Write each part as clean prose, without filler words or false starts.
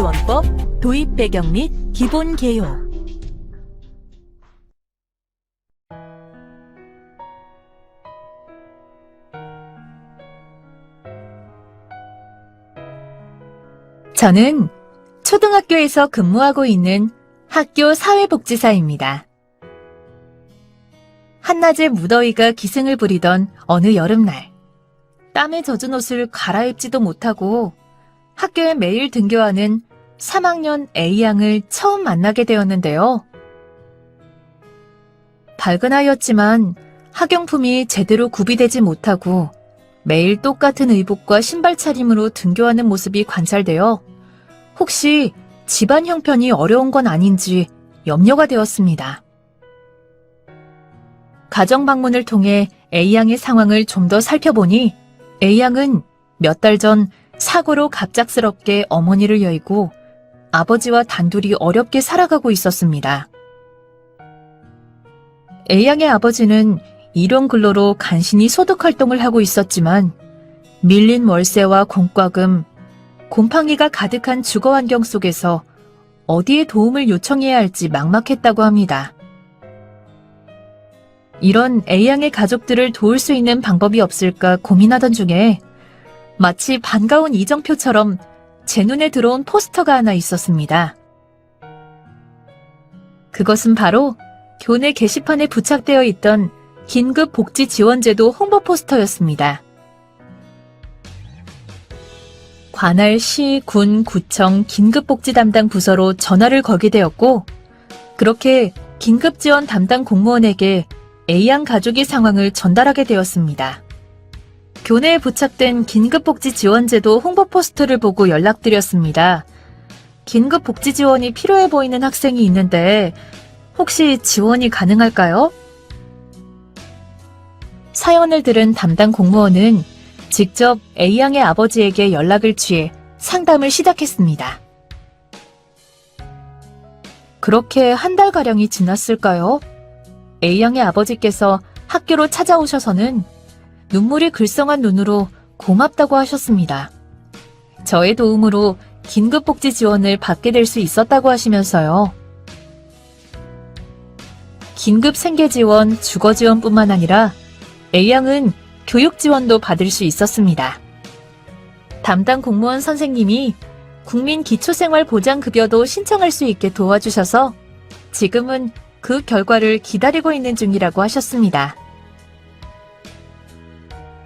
긴급복지지원법 도입 배경 및 기본 개요. 저는 초등학교에서 근무하고 있는 학교 사회복지사입니다. 한낮에 무더위가 기승을 부리던 어느 여름날, 땀에 젖은 옷을 갈아입지도 못하고 학교에 매일 등교하는 3학년 A양을 처음 만나게 되었는데요. 밝은 아이였지만 학용품이 제대로 구비되지 못하고 매일 똑같은 의복과 신발 차림으로 등교하는 모습이 관찰되어 혹시 집안 형편이 어려운 건 아닌지 염려가 되었습니다. 가정 방문을 통해 A양의 상황을 좀 더 살펴보니 A양은 몇 달 전 사고로 갑작스럽게 어머니를 여의고 아버지와 단둘이 어렵게 살아가고 있었습니다. A양의 아버지는 일용 근로로 간신히 소득 활동을 하고 있었지만 밀린 월세와 공과금, 곰팡이가 가득한 주거 환경 속에서 어디에 도움을 요청해야 할지 막막했다고 합니다. 이런 A양의 가족들을 도울 수 있는 방법이 없을까 고민하던 중에 마치 반가운 이정표처럼 제 눈에 들어온 포스터가 하나 있었습니다. 그것은 바로 교내 게시판에 부착되어 있던 긴급복지지원제도 홍보 포스터였습니다. 관할 시, 군, 구청 긴급복지 담당 부서로 전화를 걸게 되었고 그렇게 긴급지원 담당 공무원에게 A양 가족의 상황을 전달하게 되었습니다. 교내에 부착된 긴급복지지원제도 홍보 포스터를 보고 연락드렸습니다. 긴급복지지원이 필요해 보이는 학생이 있는데 혹시 지원이 가능할까요? 사연을 들은 담당 공무원은 직접 A양의 아버지에게 연락을 취해 상담을 시작했습니다. 그렇게 한 달가량이 지났을까요? A양의 아버지께서 학교로 찾아오셔서는 눈물이 글썽한 눈으로 고맙다고 하셨습니다. 저의 도움으로 긴급복지 지원을 받게 될 수 있었다고 하시면서요. 긴급 생계지원, 주거지원뿐만 아니라 A양은 교육지원도 받을 수 있었습니다. 담당 공무원 선생님이 국민기초생활보장급여도 신청할 수 있게 도와주셔서 지금은 그 결과를 기다리고 있는 중이라고 하셨습니다.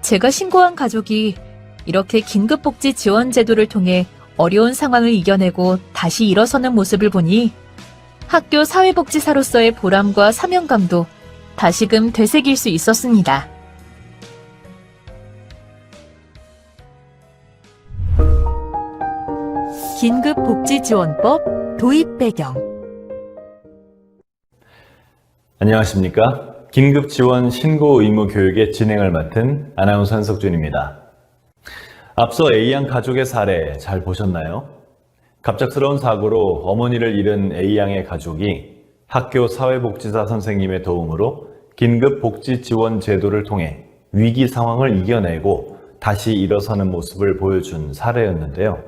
제가 신고한 가족이 이렇게 긴급복지 지원 제도를 통해 어려운 상황을 이겨내고 다시 일어서는 모습을 보니 학교 사회복지사로서의 보람과 사명감도 다시금 되새길 수 있었습니다. 긴급복지지원법 도입 배경. 안녕하십니까? 긴급지원 신고 의무 교육의 진행을 맡은 아나운서 한석준입니다. 앞서 A양 가족의 사례 잘 보셨나요? 갑작스러운 사고로 어머니를 잃은 A양의 가족이 학교 사회복지사 선생님의 도움으로 긴급복지지원 제도를 통해 위기 상황을 이겨내고 다시 일어서는 모습을 보여준 사례였는데요.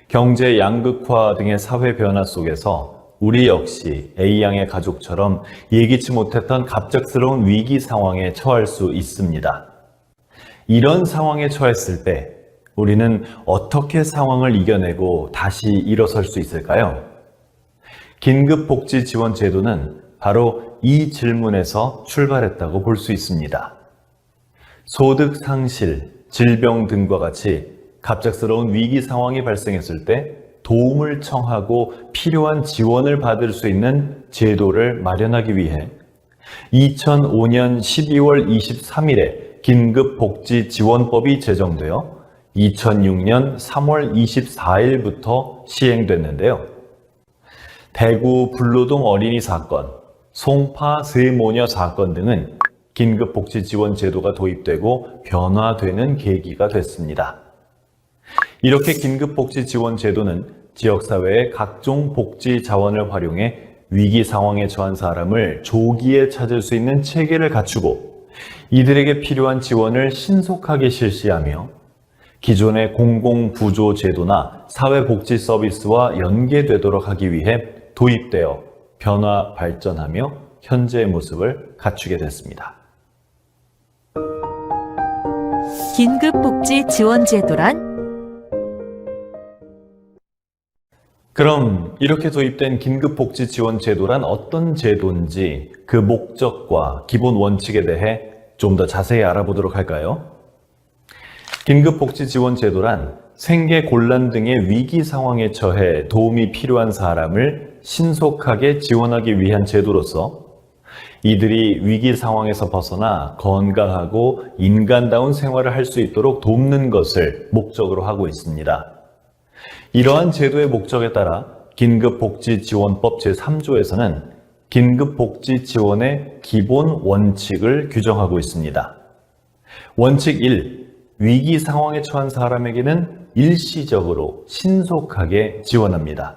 경제 양극화 등의 사회 변화 속에서 우리 역시 A양의 가족처럼 예기치 못했던 갑작스러운 위기 상황에 처할 수 있습니다. 이런 상황에 처했을 때 우리는 어떻게 상황을 이겨내고 다시 일어설 수 있을까요? 긴급복지지원제도는 바로 이 질문에서 출발했다고 볼 수 있습니다. 소득 상실, 질병 등과 같이 갑작스러운 위기 상황이 발생했을 때 도움을 청하고 필요한 지원을 받을 수 있는 제도를 마련하기 위해 2005년 12월 23일에 긴급복지지원법이 제정되어 2006년 3월 24일부터 시행됐는데요. 대구 불로동 어린이 사건, 송파 세모녀 사건 등은 긴급복지지원 제도가 도입되고 변화되는 계기가 됐습니다. 이렇게 긴급복지지원 제도는 지역사회의 각종 복지 자원을 활용해 위기 상황에 처한 사람을 조기에 찾을 수 있는 체계를 갖추고 이들에게 필요한 지원을 신속하게 실시하며 기존의 공공부조제도나 사회복지 서비스와 연계되도록 하기 위해 도입되어 변화 발전하며 현재의 모습을 갖추게 됐습니다. 긴급복지지원제도란? 그럼 이렇게 도입된 긴급복지지원제도란 어떤 제도인지 그 목적과 기본 원칙에 대해 좀 더 자세히 알아보도록 할까요? 긴급복지지원제도란 생계 곤란 등의 위기 상황에 처해 도움이 필요한 사람을 신속하게 지원하기 위한 제도로서 이들이 위기 상황에서 벗어나 건강하고 인간다운 생활을 할 수 있도록 돕는 것을 목적으로 하고 있습니다. 이러한 제도의 목적에 따라 긴급복지지원법 제3조에서는 긴급복지지원의 기본 원칙을 규정하고 있습니다. 원칙 1. 위기 상황에 처한 사람에게는 일시적으로 신속하게 지원합니다.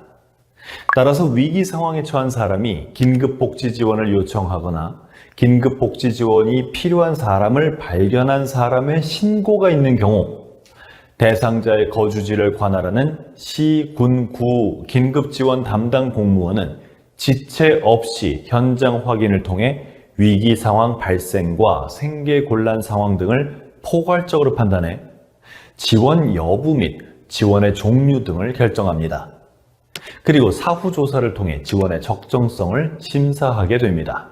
따라서 위기 상황에 처한 사람이 긴급복지지원을 요청하거나 긴급복지지원이 필요한 사람을 발견한 사람의 신고가 있는 경우 대상자의 거주지를 관할하는 시, 군, 구 긴급지원 담당 공무원은 지체 없이 현장 확인을 통해 위기 상황 발생과 생계 곤란 상황 등을 포괄적으로 판단해 지원 여부 및 지원의 종류 등을 결정합니다. 그리고 사후 조사를 통해 지원의 적정성을 심사하게 됩니다.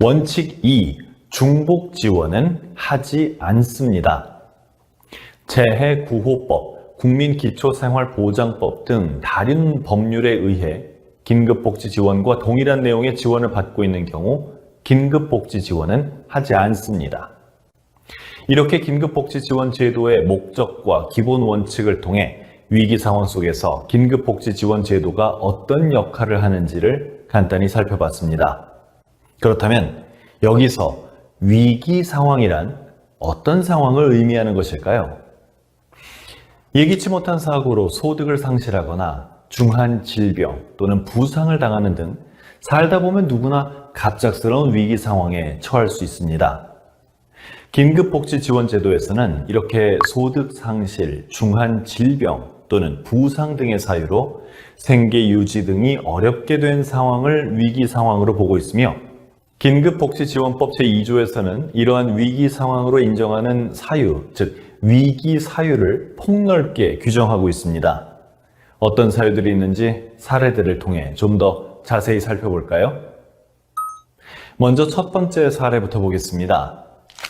원칙 2. 중복 지원은 하지 않습니다. 재해구호법, 국민기초생활보장법 등 다른 법률에 의해 긴급복지 지원과 동일한 내용의 지원을 받고 있는 경우 긴급복지 지원은 하지 않습니다. 이렇게 긴급복지 지원 제도의 목적과 기본 원칙을 통해 위기 상황 속에서 긴급복지 지원 제도가 어떤 역할을 하는지를 간단히 살펴봤습니다. 그렇다면 여기서 위기 상황이란 어떤 상황을 의미하는 것일까요? 예기치 못한 사고로 소득을 상실하거나 중한 질병 또는 부상을 당하는 등 살다 보면 누구나 갑작스러운 위기 상황에 처할 수 있습니다. 긴급복지지원제도에서는 이렇게 소득 상실, 중한 질병 또는 부상 등의 사유로 생계 유지 등이 어렵게 된 상황을 위기 상황으로 보고 있으며 긴급복지지원법 제2조에서는 이러한 위기 상황으로 인정하는 사유, 즉 위기 사유를 폭넓게 규정하고 있습니다. 어떤 사유들이 있는지 사례들을 통해 좀 더 자세히 살펴볼까요? 먼저 첫 번째 사례부터 보겠습니다.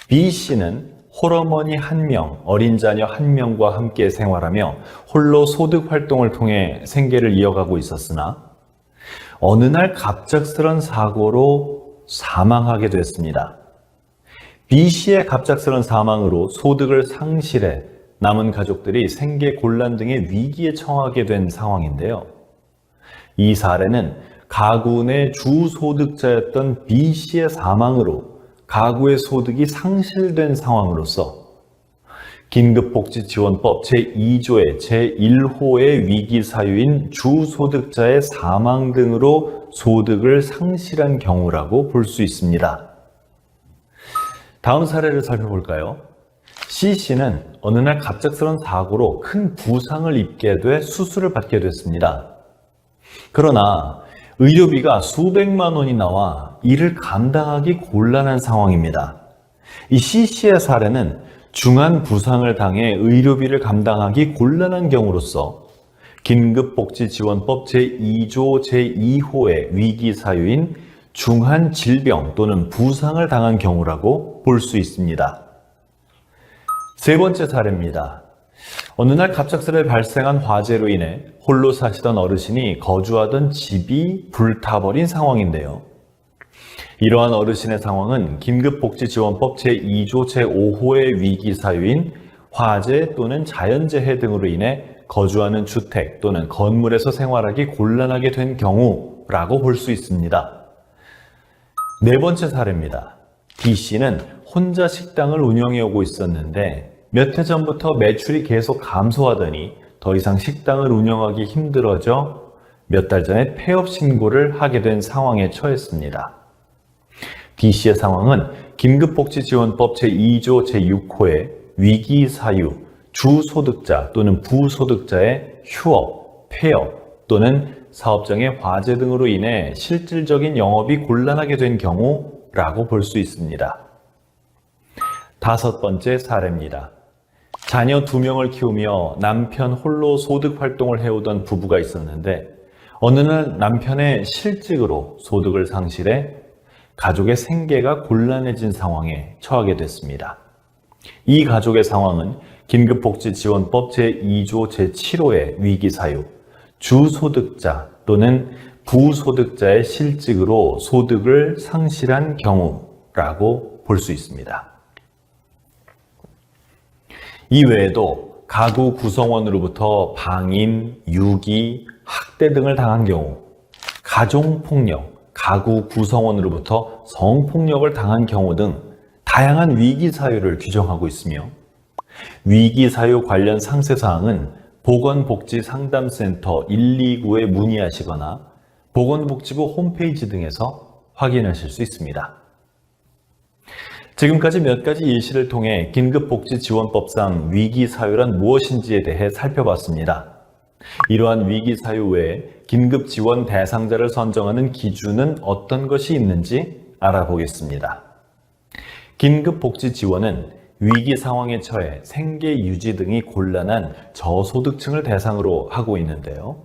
B씨는 홀어머니 1명, 어린 자녀 1명과 함께 생활하며 홀로 소득 활동을 통해 생계를 이어가고 있었으나 어느 날 갑작스런 사고로 사망하게 됐습니다. B씨의 갑작스런 사망으로 소득을 상실해 남은 가족들이 생계 곤란 등의 위기에 처하게 된 상황인데요. 이 사례는 가구 내 주소득자였던 B씨의 사망으로 가구의 소득이 상실된 상황으로서 긴급복지지원법 제2조의 제1호의 위기 사유인 주소득자의 사망 등으로 소득을 상실한 경우라고 볼 수 있습니다. 다음 사례를 살펴볼까요? C씨는 어느 날 갑작스러운 사고로 큰 부상을 입게 돼 수술을 받게 됐습니다. 그러나 의료비가 수백만 원이 나와 이를 감당하기 곤란한 상황입니다. 이 C씨의 사례는 중한 부상을 당해 의료비를 감당하기 곤란한 경우로서 긴급복지지원법 제2조 제2호의 위기 사유인 중한 질병 또는 부상을 당한 경우라고 볼 수 있습니다. 세 번째 사례입니다. 어느 날 갑작스레 발생한 화재로 인해 홀로 사시던 어르신이 거주하던 집이 불타버린 상황인데요. 이러한 어르신의 상황은 긴급복지지원법 제2조 제5호의 위기 사유인 화재 또는 자연재해 등으로 인해 거주하는 주택 또는 건물에서 생활하기 곤란하게 된 경우라고 볼 수 있습니다. 네 번째 사례입니다. D씨는 혼자 식당을 운영해 오고 있었는데 몇 해 전부터 매출이 계속 감소하더니 더 이상 식당을 운영하기 힘들어져 몇 달 전에 폐업 신고를 하게 된 상황에 처했습니다. B씨의 상황은 긴급복지지원법 제2조 제6호의 위기사유, 주소득자 또는 부소득자의 휴업, 폐업 또는 사업장의 화재 등으로 인해 실질적인 영업이 곤란하게 된 경우라고 볼 수 있습니다. 5번째 사례입니다. 자녀 2명을 키우며 남편 홀로 소득 활동을 해오던 부부가 있었는데 어느 날 남편의 실직으로 소득을 상실해 가족의 생계가 곤란해진 상황에 처하게 됐습니다. 이 가족의 상황은 긴급복지지원법 제2조 제7호의 위기사유, 주소득자 또는 부소득자의 실직으로 소득을 상실한 경우라고 볼 수 있습니다. 이 외에도 가구 구성원으로부터 방임, 유기, 학대 등을 당한 경우, 가정폭력, 가구 구성원으로부터 성폭력을 당한 경우 등 다양한 위기사유를 규정하고 있으며 위기사유 관련 상세사항은 보건복지상담센터 129에 문의하시거나 보건복지부 홈페이지 등에서 확인하실 수 있습니다. 지금까지 몇 가지 예시를 통해 긴급복지지원법상 위기사유란 무엇인지에 대해 살펴봤습니다. 이러한 위기사유 외에 긴급지원 대상자를 선정하는 기준은 어떤 것이 있는지 알아보겠습니다. 긴급복지지원은 위기 상황에 처해 생계 유지 등이 곤란한 저소득층을 대상으로 하고 있는데요.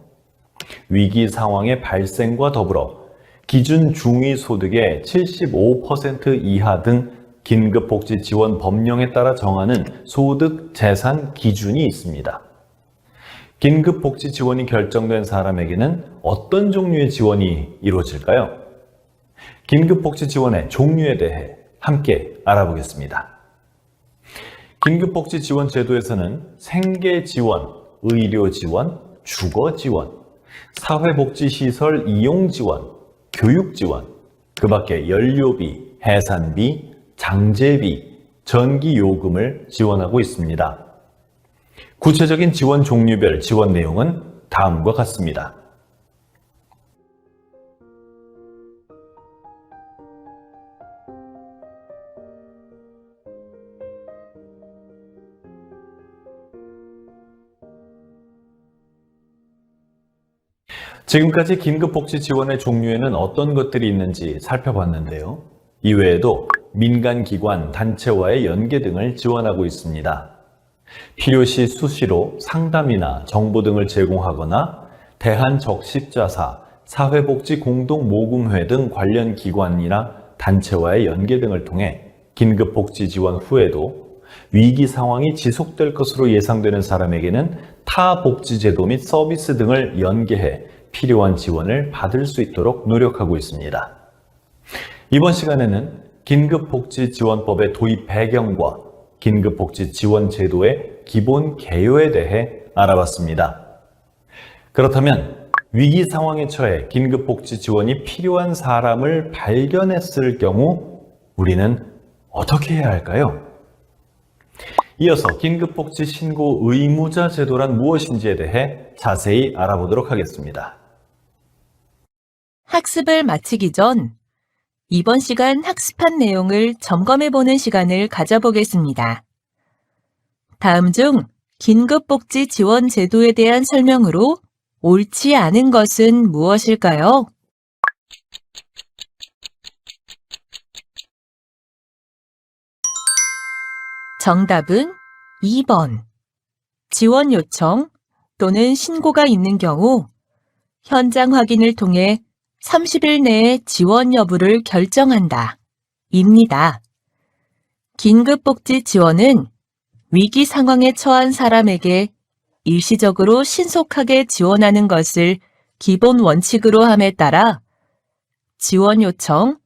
위기 상황의 발생과 더불어 기준 중위소득의 75% 이하 등 긴급복지지원 법령에 따라 정하는 소득 재산 기준이 있습니다. 긴급복지 지원이 결정된 사람에게는 어떤 종류의 지원이 이루어질까요? 긴급복지 지원의 종류에 대해 함께 알아보겠습니다. 긴급복지 지원 제도에서는 생계 지원, 의료 지원, 주거 지원, 사회복지시설 이용 지원, 교육 지원, 그 밖에 연료비, 해산비, 장제비, 전기요금을 지원하고 있습니다. 구체적인 지원 종류별 지원 내용은 다음과 같습니다. 지금까지 긴급복지 지원의 종류에는 어떤 것들이 있는지 살펴봤는데요. 이외에도 민간기관, 단체와의 연계 등을 지원하고 있습니다. 필요시 수시로 상담이나 정보 등을 제공하거나 대한적십자사, 사회복지공동모금회 등 관련 기관이나 단체와의 연계 등을 통해 긴급복지 지원 후에도 위기 상황이 지속될 것으로 예상되는 사람에게는 타 복지제도 및 서비스 등을 연계해 필요한 지원을 받을 수 있도록 노력하고 있습니다. 이번 시간에는 긴급복지지원법의 도입 배경과 긴급복지지원제도의 기본 개요에 대해 알아봤습니다. 그렇다면 위기 상황에 처해 긴급복지 지원이 필요한 사람을 발견했을 경우 우리는 어떻게 해야 할까요? 이어서 긴급복지 신고 의무자 제도란 무엇인지에 대해 자세히 알아보도록 하겠습니다. 학습을 마치기 전 이번 시간 학습한 내용을 점검해보는 시간을 가져보겠습니다. 다음 중 긴급복지 지원 제도에 대한 설명으로 옳지 않은 것은 무엇일까요? 정답은 2번. 지원 요청 또는 신고가 있는 경우 현장 확인을 통해 30일 내에 지원 여부를 결정한다. 입니다. 긴급복지 지원은 위기 상황에 처한 사람에게 일시적으로 신속하게 지원하는 것을 기본 원칙으로 함에 따라 지원 요청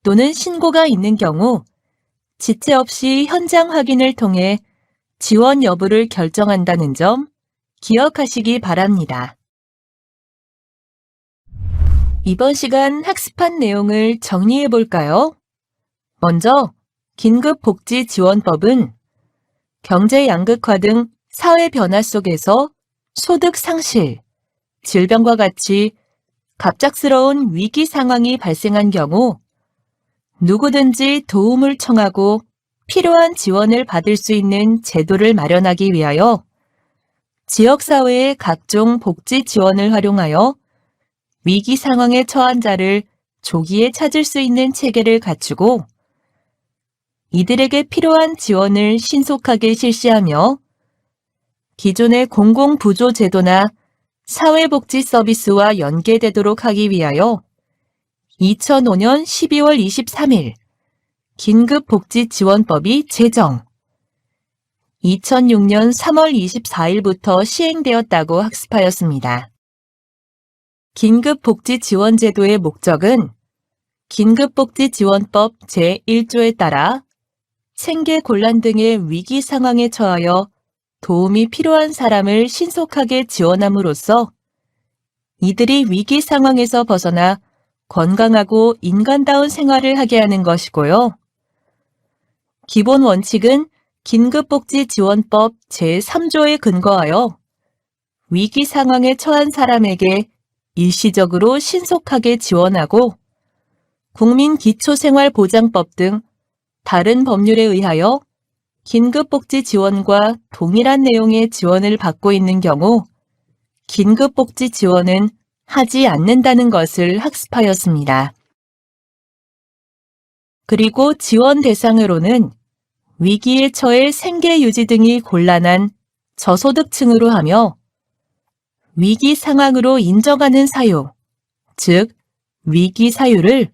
또는 신고가 있는 경우 지체 없이 현장 확인을 통해 지원 여부를 결정한다는 점 기억하시기 바랍니다. 이번 시간 학습한 내용을 정리해 볼까요? 먼저 긴급복지지원법은 경제 양극화 등 사회 변화 속에서 소득 상실, 질병과 같이 갑작스러운 위기 상황이 발생한 경우 누구든지 도움을 청하고 필요한 지원을 받을 수 있는 제도를 마련하기 위하여 지역사회의 각종 복지 지원을 활용하여 위기 상황에 처한 자를 조기에 찾을 수 있는 체계를 갖추고 이들에게 필요한 지원을 신속하게 실시하며 기존의 공공부조 제도나 사회복지 서비스와 연계되도록 하기 위하여 2005년 12월 23일 긴급복지지원법이 제정, 2006년 3월 24일부터 시행되었다고 학습하였습니다. 긴급복지지원제도의 목적은 긴급복지지원법 제1조에 따라 생계 곤란 등의 위기 상황에 처하여 도움이 필요한 사람을 신속하게 지원함으로써 이들이 위기 상황에서 벗어나 건강하고 인간다운 생활을 하게 하는 것이고요. 기본 원칙은 긴급복지지원법 제3조에 근거하여 위기 상황에 처한 사람에게 일시적으로 신속하게 지원하고 국민기초생활보장법 등 다른 법률에 의하여 긴급복지 지원과 동일한 내용의 지원을 받고 있는 경우 긴급복지 지원은 하지 않는다는 것을 학습하였습니다. 그리고 지원 대상으로는 위기에 처해 생계 유지 등이 곤란한 저소득층으로 하며 위기 상황으로 인정하는 사유, 즉 위기 사유를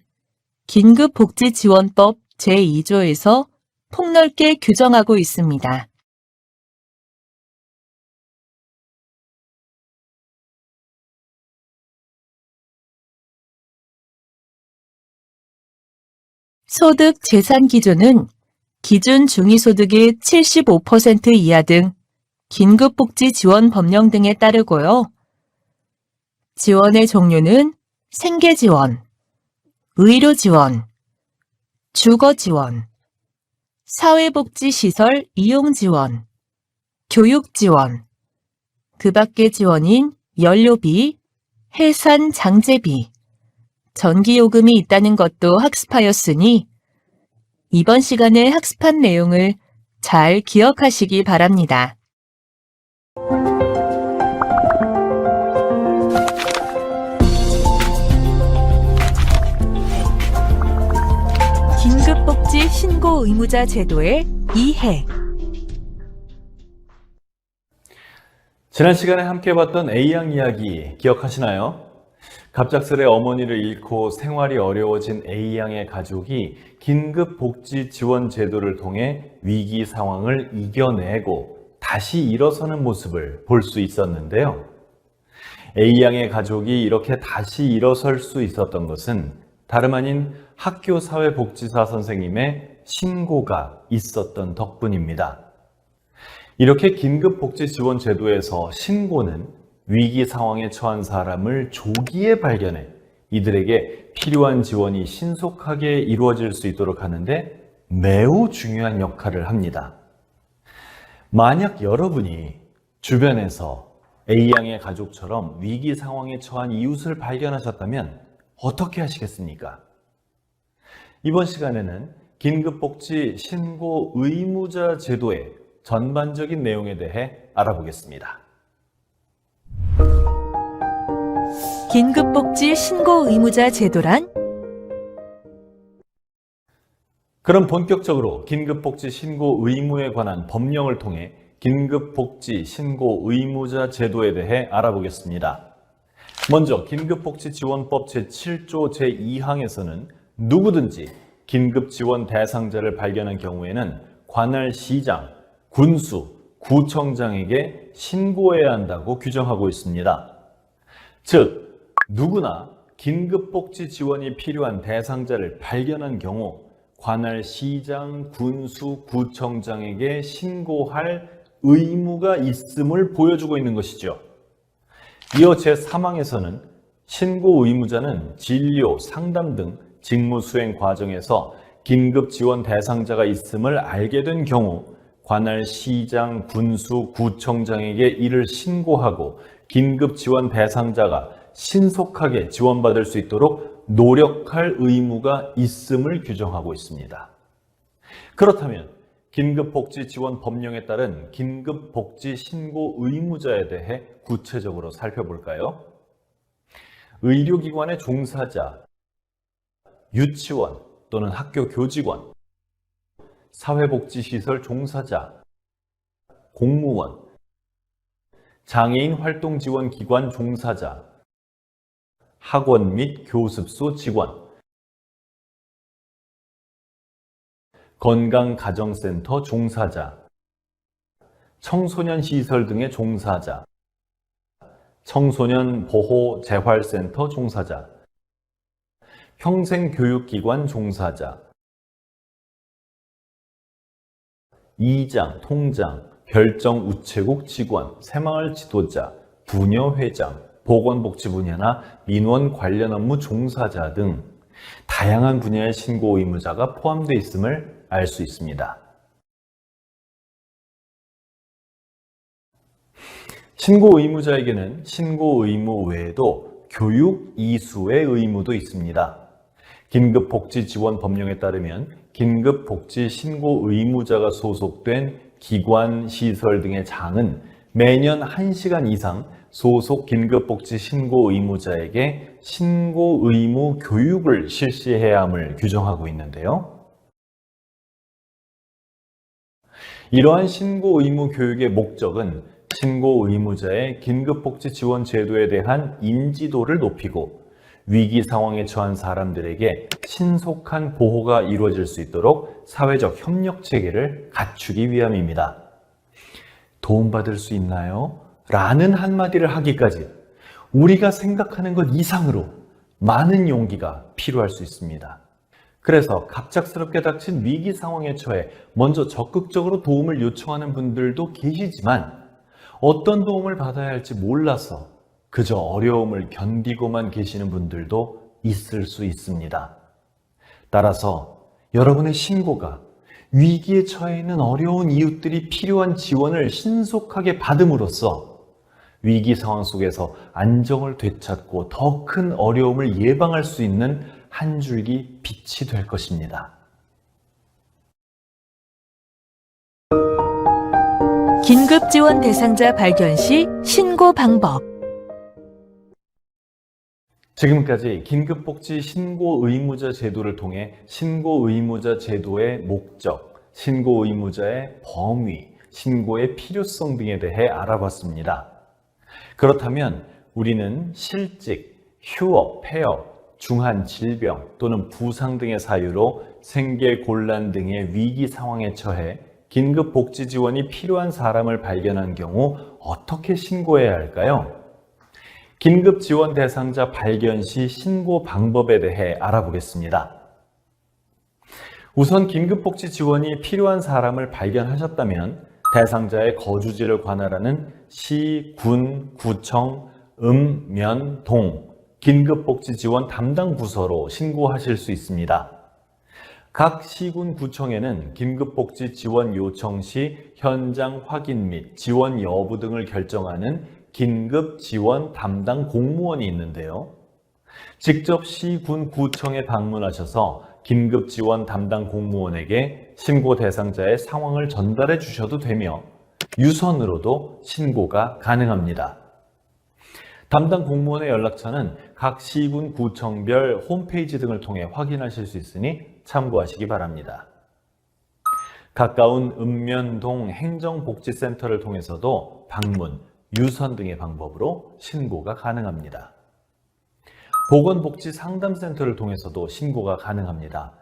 긴급복지지원법 제2조에서 폭넓게 규정하고 있습니다. 소득 재산 기준은 기준 중위소득의 75% 이하 등 긴급복지 지원 법령 등에 따르고요. 지원의 종류는 생계지원, 의료지원, 주거지원, 사회복지시설 이용지원, 교육지원, 그 밖의 지원인 연료비, 해산 장제비, 전기요금이 있다는 것도 학습하였으니 이번 시간에 학습한 내용을 잘 기억하시기 바랍니다. 긴급복지 신고 의무자 제도의 이해. 지난 시간에 함께 봤던 A양 이야기 기억하시나요? 갑작스레 어머니를 잃고 생활이 어려워진 A양의 가족이 긴급복지지원 제도를 통해 위기 상황을 이겨내고 다시 일어서는 모습을 볼 수 있었는데요. A양의 가족이 이렇게 다시 일어설 수 있었던 것은 다름 아닌 학교 사회복지사 선생님의 신고가 있었던 덕분입니다. 이렇게 긴급복지지원 제도에서 신고는 위기 상황에 처한 사람을 조기에 발견해 이들에게 필요한 지원이 신속하게 이루어질 수 있도록 하는데 매우 중요한 역할을 합니다. 만약 여러분이 주변에서 A양의 가족처럼 위기 상황에 처한 이웃을 발견하셨다면 어떻게 하시겠습니까? 이번 시간에는 긴급복지 신고 의무자 제도의 전반적인 내용에 대해 알아보겠습니다. 긴급복지 신고 의무자 제도란? 그럼 본격적으로 긴급복지 신고 의무에 관한 법령을 통해 긴급복지 신고 의무자 제도에 대해 알아보겠습니다. 먼저 긴급복지지원법 제7조 제2항에서는 누구든지 긴급지원 대상자를 발견한 경우에는 관할 시장, 군수, 구청장에게 신고해야 한다고 규정하고 있습니다. 즉, 누구나 긴급복지 지원이 필요한 대상자를 발견한 경우 관할 시장, 군수, 구청장에게 신고할 의무가 있음을 보여주고 있는 것이죠. 이어 제3항에서는 신고 의무자는 진료, 상담 등 직무 수행 과정에서 긴급 지원 대상자가 있음을 알게 된 경우 관할 시장, 군수, 구청장에게 이를 신고하고 긴급 지원 대상자가 신속하게 지원받을 수 있도록 노력할 의무가 있음을 규정하고 있습니다. 그렇다면 긴급복지지원 법령에 따른 긴급복지 신고 의무자에 대해 구체적으로 살펴볼까요? 의료기관의 종사자, 유치원 또는 학교 교직원, 사회복지시설 종사자, 공무원, 장애인 활동지원기관 종사자, 학원 및 교습소 직원, 건강가정센터 종사자, 청소년 시설 등의 종사자, 청소년 보호재활센터 종사자, 평생교육기관 종사자, 이장, 통장, 별정우체국 직원, 새마을 지도자, 부녀회장, 보건복지 분야나 민원 관련 업무 종사자 등 다양한 분야의 신고 의무자가 포함되어 있음을 알 수 있습니다. 신고 의무자에게는 신고 의무 외에도 교육 이수의 의무도 있습니다. 긴급복지지원 법령에 따르면 긴급복지 신고 의무자가 소속된 기관, 시설 등의 장은 매년 1시간 이상 소속 긴급복지 신고 의무자에게 신고 의무 교육을 실시해야 함을 규정하고 있는데요. 이러한 신고 의무 교육의 목적은 신고 의무자의 긴급복지 지원 제도에 대한 인지도를 높이고 위기 상황에 처한 사람들에게 신속한 보호가 이루어질 수 있도록 사회적 협력 체계를 갖추기 위함입니다. 도움받을 수 있나요? 라는 한마디를 하기까지 우리가 생각하는 것 이상으로 많은 용기가 필요할 수 있습니다. 그래서 갑작스럽게 닥친 위기 상황에 처해 먼저 적극적으로 도움을 요청하는 분들도 계시지만 어떤 도움을 받아야 할지 몰라서 그저 어려움을 견디고만 계시는 분들도 있을 수 있습니다. 따라서 여러분의 신고가 위기에 처해 있는 어려운 이웃들이 필요한 지원을 신속하게 받음으로써 위기 상황 속에서 안정을 되찾고 더 큰 어려움을 예방할 수 있는 한 줄기 빛이 될 것입니다. 긴급지원 대상자 발견 시 신고 방법. 지금까지 긴급복지 신고 의무자 제도를 통해 신고 의무자 제도의 목적, 신고 의무자의 범위, 신고의 필요성 등에 대해 알아봤습니다. 그렇다면 우리는 실직, 휴업, 폐업, 중한 질병 또는 부상 등의 사유로 생계곤란 등의 위기 상황에 처해 긴급복지 지원이 필요한 사람을 발견한 경우 어떻게 신고해야 할까요? 긴급지원 대상자 발견 시 신고 방법에 대해 알아보겠습니다. 우선 긴급복지 지원이 필요한 사람을 발견하셨다면 대상자의 거주지를 관할하는 시, 군, 구청, 면, 동, 긴급복지 지원 담당 부서로 신고하실 수 있습니다. 각 시군 구청에는 긴급복지 지원 요청 시 현장 확인 및 지원 여부 등을 결정하는 긴급 지원 담당 공무원이 있는데요. 직접 시군 구청에 방문하셔서 긴급 지원 담당 공무원에게 신고 대상자의 상황을 전달해 주셔도 되며 유선으로도 신고가 가능합니다. 담당 공무원의 연락처는 각 시군 구청별 홈페이지 등을 통해 확인하실 수 있으니 참고하시기 바랍니다. 가까운 읍면동 행정복지센터를 통해서도 방문, 유선 등의 방법으로 신고가 가능합니다. 보건복지상담센터를 통해서도 신고가 가능합니다.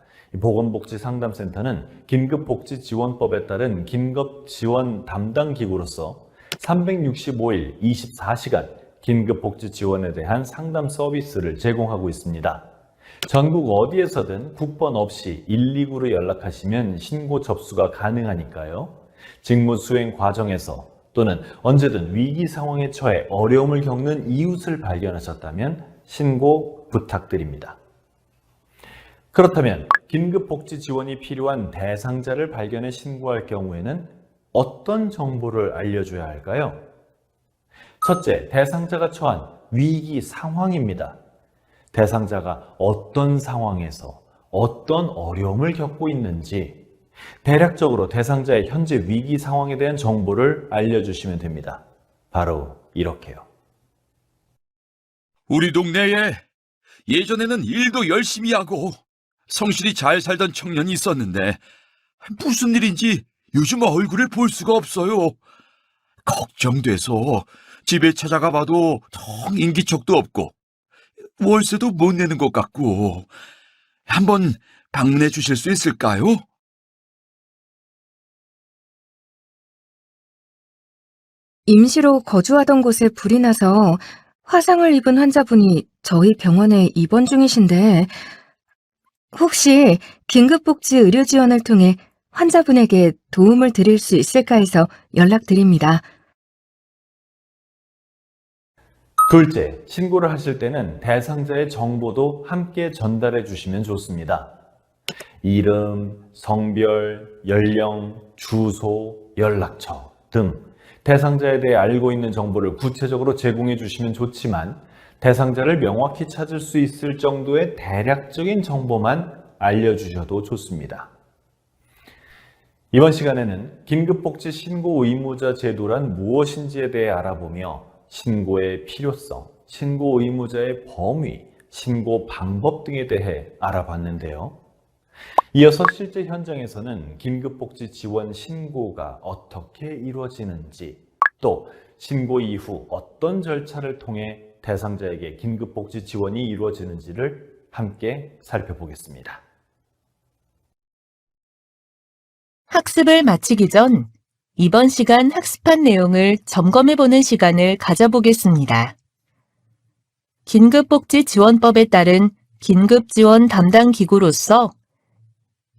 보건복지상담센터는 긴급복지지원법에 따른 긴급지원 담당 기구로서 365일 24시간 긴급복지 지원에 대한 상담 서비스를 제공하고 있습니다. 전국 어디에서든 국번 없이 129로 연락하시면 신고 접수가 가능하니까요. 직무 수행 과정에서 또는 언제든 위기 상황에 처해 어려움을 겪는 이웃을 발견하셨다면 신고 부탁드립니다. 그렇다면 긴급복지 지원이 필요한 대상자를 발견해 신고할 경우에는 어떤 정보를 알려줘야 할까요? 첫째, 대상자가 처한 위기 상황입니다. 대상자가 어떤 상황에서 어떤 어려움을 겪고 있는지 대략적으로 대상자의 현재 위기 상황에 대한 정보를 알려주시면 됩니다. 바로 이렇게요. 우리 동네에 예전에는 일도 열심히 하고 성실히 잘 살던 청년이 있었는데 무슨 일인지 요즘 얼굴을 볼 수가 없어요. 걱정돼서 집에 찾아가 봐도 텅 인기척도 없고 월세도 못 내는 것 같고. 한번 방문해 주실 수 있을까요? 임시로 거주하던 곳에 불이 나서 화상을 입은 환자분이 저희 병원에 입원 중이신데 혹시 긴급복지 의료 지원을 통해 환자분에게 도움을 드릴 수 있을까 해서 연락드립니다. 둘째, 신고를 하실 때는 대상자의 정보도 함께 전달해 주시면 좋습니다. 이름, 성별, 연령, 주소, 연락처 등 대상자에 대해 알고 있는 정보를 구체적으로 제공해 주시면 좋지만 대상자를 명확히 찾을 수 있을 정도의 대략적인 정보만 알려주셔도 좋습니다. 이번 시간에는 긴급복지 신고 의무자 제도란 무엇인지에 대해 알아보며 신고의 필요성, 신고 의무자의 범위, 신고 방법 등에 대해 알아봤는데요. 이어서 실제 현장에서는 긴급복지 지원 신고가 어떻게 이루어지는지, 또 신고 이후 어떤 절차를 통해 대상자에게 긴급복지 지원이 이루어지는지를 함께 살펴보겠습니다. 학습을 마치기 전 이번 시간 학습한 내용을 점검해보는 시간을 가져보겠습니다. 긴급복지지원법에 따른 긴급지원 담당 기구로서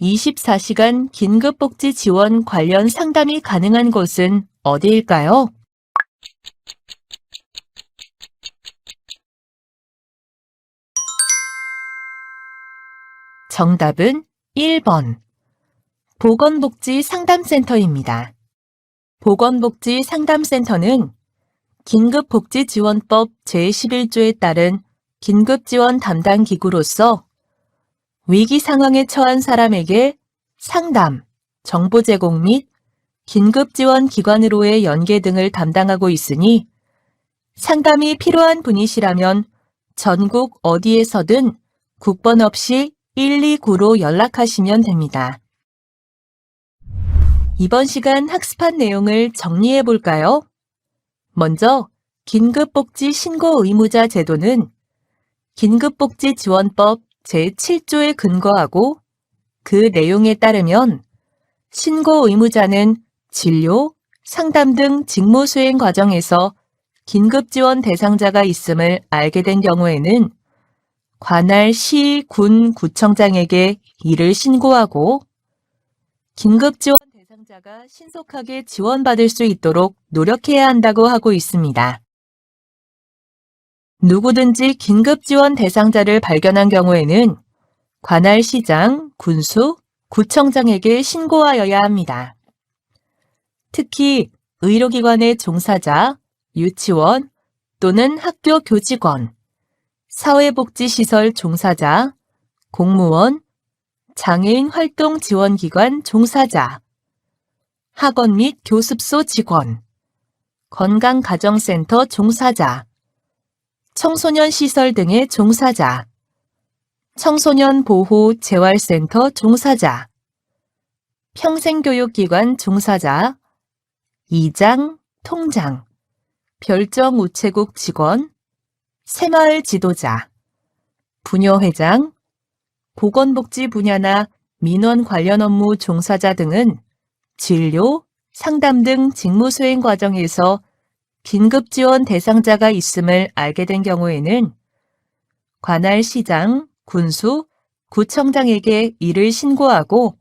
24시간 긴급복지 지원 관련 상담이 가능한 곳은 어디일까요? 정답은 1번. 보건복지상담센터입니다. 보건복지상담센터는 긴급복지지원법 제11조에 따른 긴급지원 담당 기구로서 위기 상황에 처한 사람에게 상담, 정보 제공 및 긴급지원 기관으로의 연계 등을 담당하고 있으니 상담이 필요한 분이시라면 전국 어디에서든 국번 없이 129로 연락하시면 됩니다. 이번 시간 학습한 내용을 정리해 볼까요? 먼저 긴급복지 신고 의무자 제도는 긴급복지지원법 제7조에 근거하고 그 내용에 따르면 신고 의무자는 진료, 상담 등 직무 수행 과정에서 긴급지원 대상자가 있음을 알게 된 경우에는 관할 시, 군, 구청장에게 이를 신고하고 긴급지원 대상자가 신속하게 지원받을 수 있도록 노력해야 한다고 하고 있습니다. 누구든지 긴급지원 대상자를 발견한 경우에는 관할 시장, 군수, 구청장에게 신고하여야 합니다. 특히 의료기관의 종사자, 유치원 또는 학교 교직원, 사회복지시설 종사자, 공무원, 장애인 활동 지원기관 종사자, 학원 및 교습소 직원, 건강가정센터 종사자, 청소년 시설 등의 종사자, 청소년 보호 재활센터 종사자, 평생교육기관 종사자, 이장, 통장, 별정 우체국 직원, 새마을 지도자, 부녀회장, 보건복지 분야나 민원 관련 업무 종사자 등은 진료, 상담 등 직무 수행 과정에서 긴급지원 대상자가 있음을 알게 된 경우에는 관할 시장, 군수, 구청장에게 이를 신고하고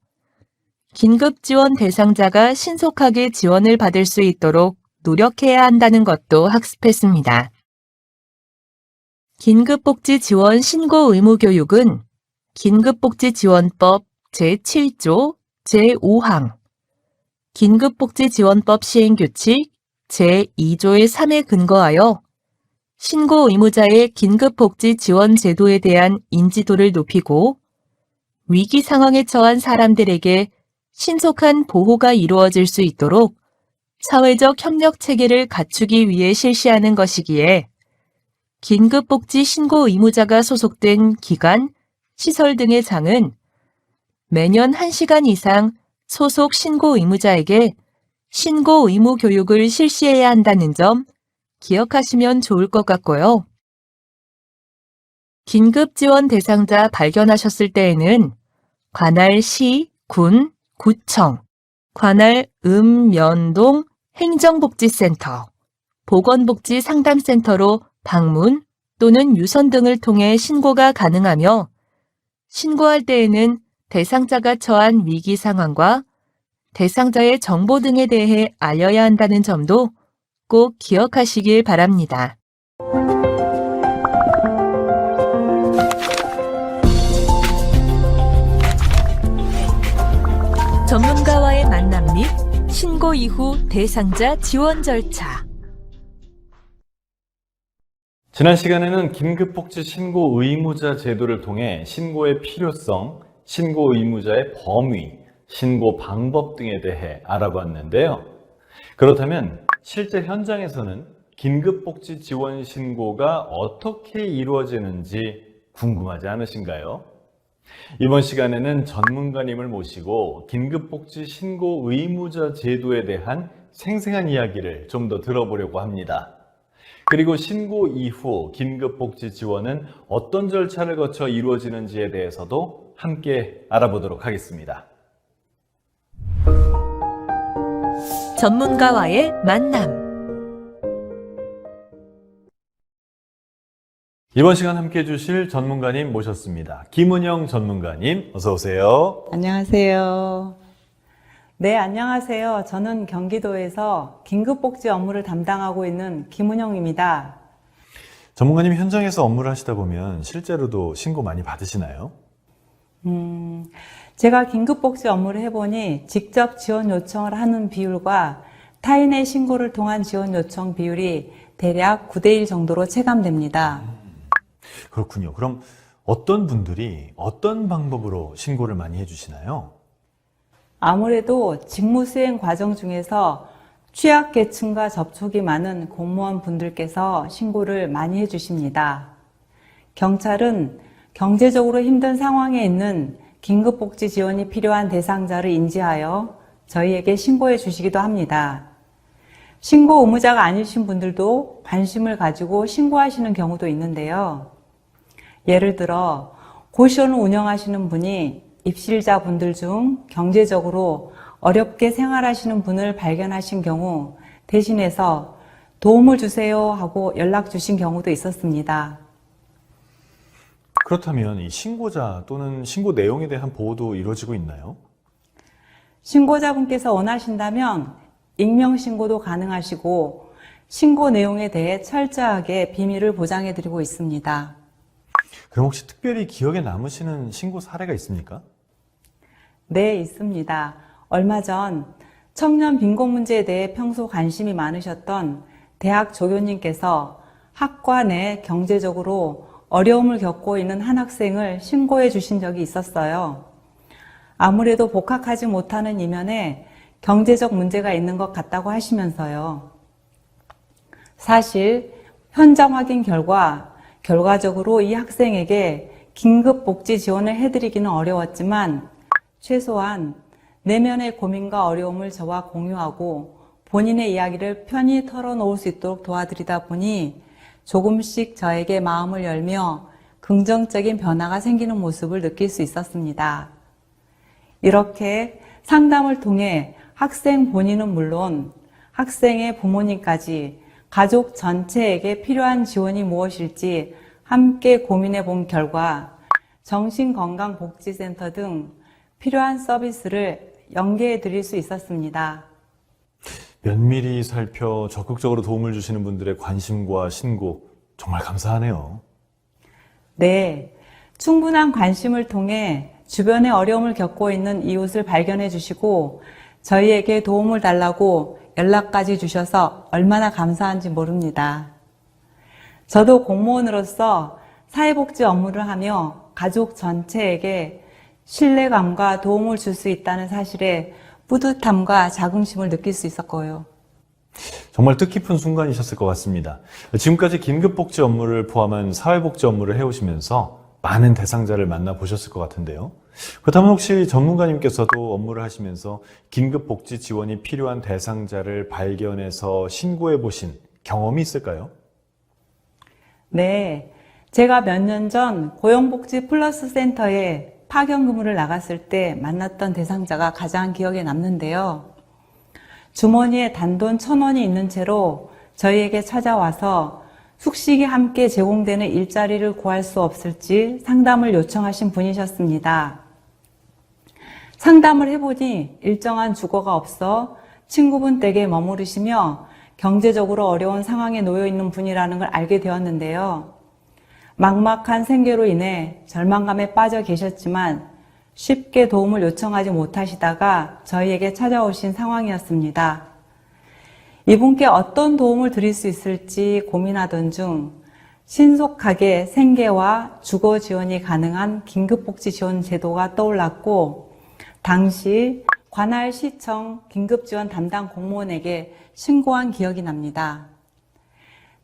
긴급지원 대상자가 신속하게 지원을 받을 수 있도록 노력해야 한다는 것도 학습했습니다. 긴급복지지원 신고 의무 교육은 긴급복지지원법 제7조 제5항, 긴급복지지원법 시행규칙 제2조의 3에 근거하여 신고 의무자의 긴급복지 지원 제도에 대한 인지도를 높이고 위기 상황에 처한 사람들에게 신속한 보호가 이루어질 수 있도록 사회적 협력 체계를 갖추기 위해 실시하는 것이기에 긴급복지 신고 의무자가 소속된 기관, 시설 등의 장은 매년 1시간 이상 소속 신고 의무자에게 신고 의무 교육을 실시해야 한다는 점 기억하시면 좋을 것 같고요. 긴급 지원 대상자 발견하셨을 때에는 관할 시, 군, 구청, 관할 읍면동 행정복지센터, 보건복지상담센터로 방문 또는 유선 등을 통해 신고가 가능하며 신고할 때에는 대상자가 처한 위기 상황과 대상자의 정보 등에 대해 알려야 한다는 점도 꼭 기억하시길 바랍니다. 전문가와의 만남 및 신고 이후 대상자 지원 절차. 지난 시간에는 긴급복지 신고 의무자 제도를 통해 신고의 필요성, 신고 의무자의 범위, 신고 방법 등에 대해 알아봤는데요. 그렇다면 실제 현장에서는 긴급복지 지원 신고가 어떻게 이루어지는지 궁금하지 않으신가요? 이번 시간에는 전문가님을 모시고 긴급복지 신고 의무자 제도에 대한 생생한 이야기를 좀 더 들어보려고 합니다. 그리고 신고 이후 긴급복지 지원은 어떤 절차를 거쳐 이루어지는지에 대해서도 함께 알아보도록 하겠습니다. 전문가와의 만남. 이번 시간 함께 해주실 전문가님 모셨습니다. 김은영 전문가님, 어서 오세요. 안녕하세요. 네, 안녕하세요. 저는 경기도에서 긴급복지 업무를 담당하고 있는 김은영입니다. 전문가님 현장에서 업무를 하시다 보면 실제로도 신고 많이 받으시나요? 제가 긴급복지 업무를 해보니 직접 지원 요청을 하는 비율과 타인의 신고를 통한 지원 요청 비율이 대략 9대1 정도로 체감됩니다. 그렇군요. 그럼 어떤 분들이 어떤 방법으로 신고를 많이 해주시나요? 아무래도 직무 수행 과정 중에서 취약계층과 접촉이 많은 공무원 분들께서 신고를 많이 해주십니다. 경찰은 경제적으로 힘든 상황에 있는 긴급복지 지원이 필요한 대상자를 인지하여 저희에게 신고해 주시기도 합니다. 신고 의무자가 아니신 분들도 관심을 가지고 신고하시는 경우도 있는데요. 예를 들어 고시원을 운영하시는 분이 입실자분들 중 경제적으로 어렵게 생활하시는 분을 발견하신 경우 대신해서 도움을 주세요 하고 연락 주신 경우도 있었습니다. 그렇다면 이 신고자 또는 신고 내용에 대한 보호도 이루어지고 있나요? 신고자분께서 원하신다면 익명 신고도 가능하시고 신고 내용에 대해 철저하게 비밀을 보장해 드리고 있습니다. 그럼 혹시 특별히 기억에 남으시는 신고 사례가 있습니까? 네, 있습니다. 얼마 전 청년 빈곤 문제에 대해 평소 관심이 많으셨던 대학 조교님께서 학과 내 경제적으로 어려움을 겪고 있는 한 학생을 신고해 주신 적이 있었어요. 아무래도 복학하지 못하는 이면에 경제적 문제가 있는 것 같다고 하시면서요. 사실 현장 확인 결과적으로 이 학생에게 긴급복지 지원을 해드리기는 어려웠지만 최소한 내면의 고민과 어려움을 저와 공유하고 본인의 이야기를 편히 털어놓을 수 있도록 도와드리다 보니 조금씩 저에게 마음을 열며 긍정적인 변화가 생기는 모습을 느낄 수 있었습니다. 이렇게 상담을 통해 학생 본인은 물론 학생의 부모님까지 가족 전체에게 필요한 지원이 무엇일지 함께 고민해 본 결과 정신건강복지센터 등 필요한 서비스를 연계해 드릴 수 있었습니다. 면밀히 살펴 적극적으로 도움을 주시는 분들의 관심과 신고 정말 감사하네요. 네, 충분한 관심을 통해 주변에 어려움을 겪고 있는 이웃을 발견해 주시고 저희에게 도움을 달라고 연락까지 주셔서 얼마나 감사한지 모릅니다. 저도 공무원으로서 사회복지 업무를 하며 가족 전체에게 신뢰감과 도움을 줄 수 있다는 사실에 뿌듯함과 자긍심을 느낄 수 있었고요. 정말 뜻깊은 순간이셨을 것 같습니다. 지금까지 긴급복지 업무를 포함한 사회복지 업무를 해오시면서 많은 대상자를 만나보셨을 것 같은데요. 그렇다면 혹시 전문가님께서도 업무를 하시면서 긴급복지 지원이 필요한 대상자를 발견해서 신고해 보신 경험이 있을까요? 네, 제가 몇 년 전 고용복지 플러스 센터에 파견 근무를 나갔을 때 만났던 대상자가 가장 기억에 남는데요. 주머니에 단돈 1,000원이 있는 채로 저희에게 찾아와서 숙식이 함께 제공되는 일자리를 구할 수 없을지 상담을 요청하신 분이셨습니다. 상담을 해보니 일정한 주거가 없어 친구분 댁에 머무르시며 경제적으로 어려운 상황에 놓여 있는 분이라는 걸 알게 되었는데요. 막막한 생계로 인해 절망감에 빠져 계셨지만 쉽게 도움을 요청하지 못하시다가 저희에게 찾아오신 상황이었습니다. 이분께 어떤 도움을 드릴 수 있을지 고민하던 중 신속하게 생계와 주거 지원이 가능한 긴급복지 지원 제도가 떠올랐고 당시 관할 시청 긴급지원 담당 공무원에게 신고한 기억이 납니다.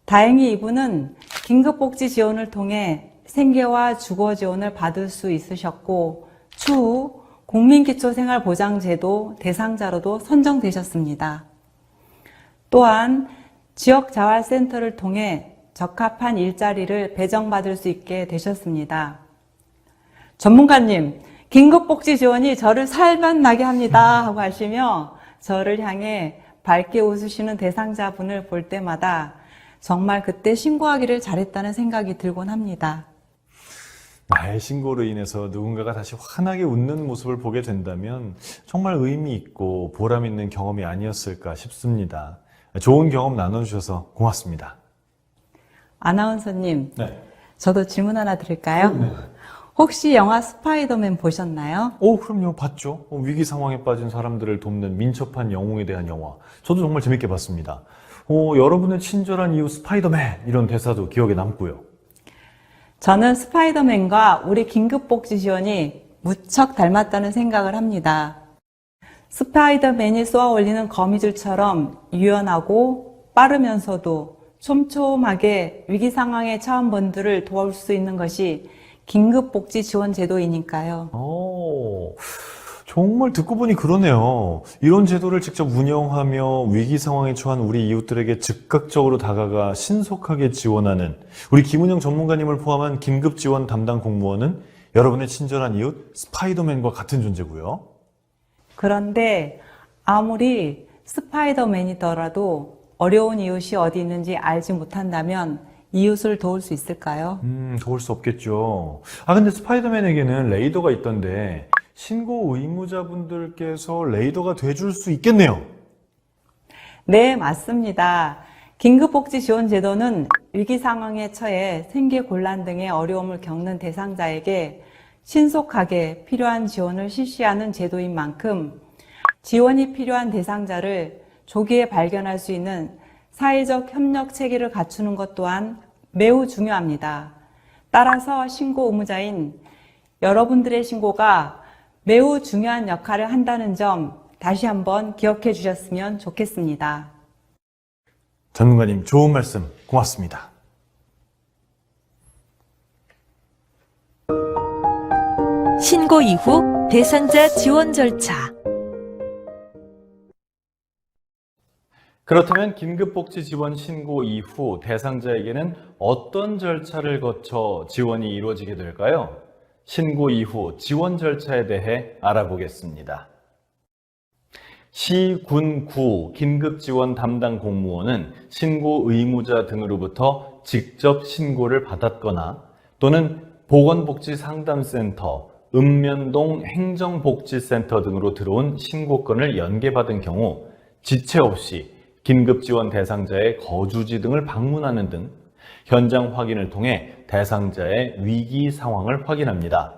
다행히 이분은 긴급복지 지원을 통해 생계와 주거 지원을 받을 수 있으셨고 추후 국민기초생활보장제도 대상자로도 선정되셨습니다. 또한 지역자활센터를 통해 적합한 일자리를 배정받을 수 있게 되셨습니다. 전문가님, 긴급복지 지원이 저를 살만 나게 합니다 하고 하시며 저를 향해 밝게 웃으시는 대상자분을 볼 때마다 정말 그때 신고하기를 잘했다는 생각이 들곤 합니다. 나의 신고로 인해서 누군가가 다시 환하게 웃는 모습을 보게 된다면 정말 의미 있고 보람 있는 경험이 아니었을까 싶습니다. 좋은 경험 나눠주셔서 고맙습니다. 아나운서님, 네. 저도 질문 하나 드릴까요? 혹시 영화 스파이더맨 보셨나요? 그럼요. 봤죠. 위기 상황에 빠진 사람들을 돕는 민첩한 영웅에 대한 영화. 저도 정말 재밌게 봤습니다. 여러분의 친절한 이유 스파이더맨 이런 대사도 기억에 남고요. 저는 스파이더맨과 우리 긴급복지 지원이 무척 닮았다는 생각을 합니다. 스파이더맨이 쏘아 올리는 거미줄처럼 유연하고 빠르면서도 촘촘하게 위기 상황에 처한 분들을 도울 수 있는 것이 긴급복지 지원 제도이니까요. 정말 듣고 보니 그러네요. 이런 제도를 직접 운영하며 위기 상황에 처한 우리 이웃들에게 즉각적으로 다가가 신속하게 지원하는 우리 김은영 전문가님을 포함한 긴급지원 담당 공무원은 여러분의 친절한 이웃 스파이더맨과 같은 존재고요. 그런데 아무리 스파이더맨이더라도 어려운 이웃이 어디 있는지 알지 못한다면 이웃을 도울 수 있을까요? 도울 수 없겠죠. 근데 스파이더맨에게는 레이더가 있던데 신고 의무자분들께서 레이더가 돼줄 수 있겠네요. 네, 맞습니다. 긴급복지 지원 제도는 위기 상황에 처해 생계 곤란 등의 어려움을 겪는 대상자에게 신속하게 필요한 지원을 실시하는 제도인 만큼 지원이 필요한 대상자를 조기에 발견할 수 있는 사회적 협력 체계를 갖추는 것 또한 매우 중요합니다. 따라서 신고 의무자인 여러분들의 신고가 매우 중요한 역할을 한다는 점 다시 한번 기억해 주셨으면 좋겠습니다. 전문가님 좋은 말씀 고맙습니다. 신고 이후 대상자 지원 절차. 그렇다면 긴급복지 지원 신고 이후 대상자에게는 어떤 절차를 거쳐 지원이 이루어지게 될까요? 신고 이후 지원 절차에 대해 알아보겠습니다. 시, 군, 구 긴급지원 담당 공무원은 신고 의무자 등으로부터 직접 신고를 받았거나 또는 보건복지상담센터, 읍면동 행정복지센터 등으로 들어온 신고건을 연계받은 경우 지체 없이 긴급지원 대상자의 거주지 등을 방문하는 등 현장 확인을 통해 대상자의 위기 상황을 확인합니다.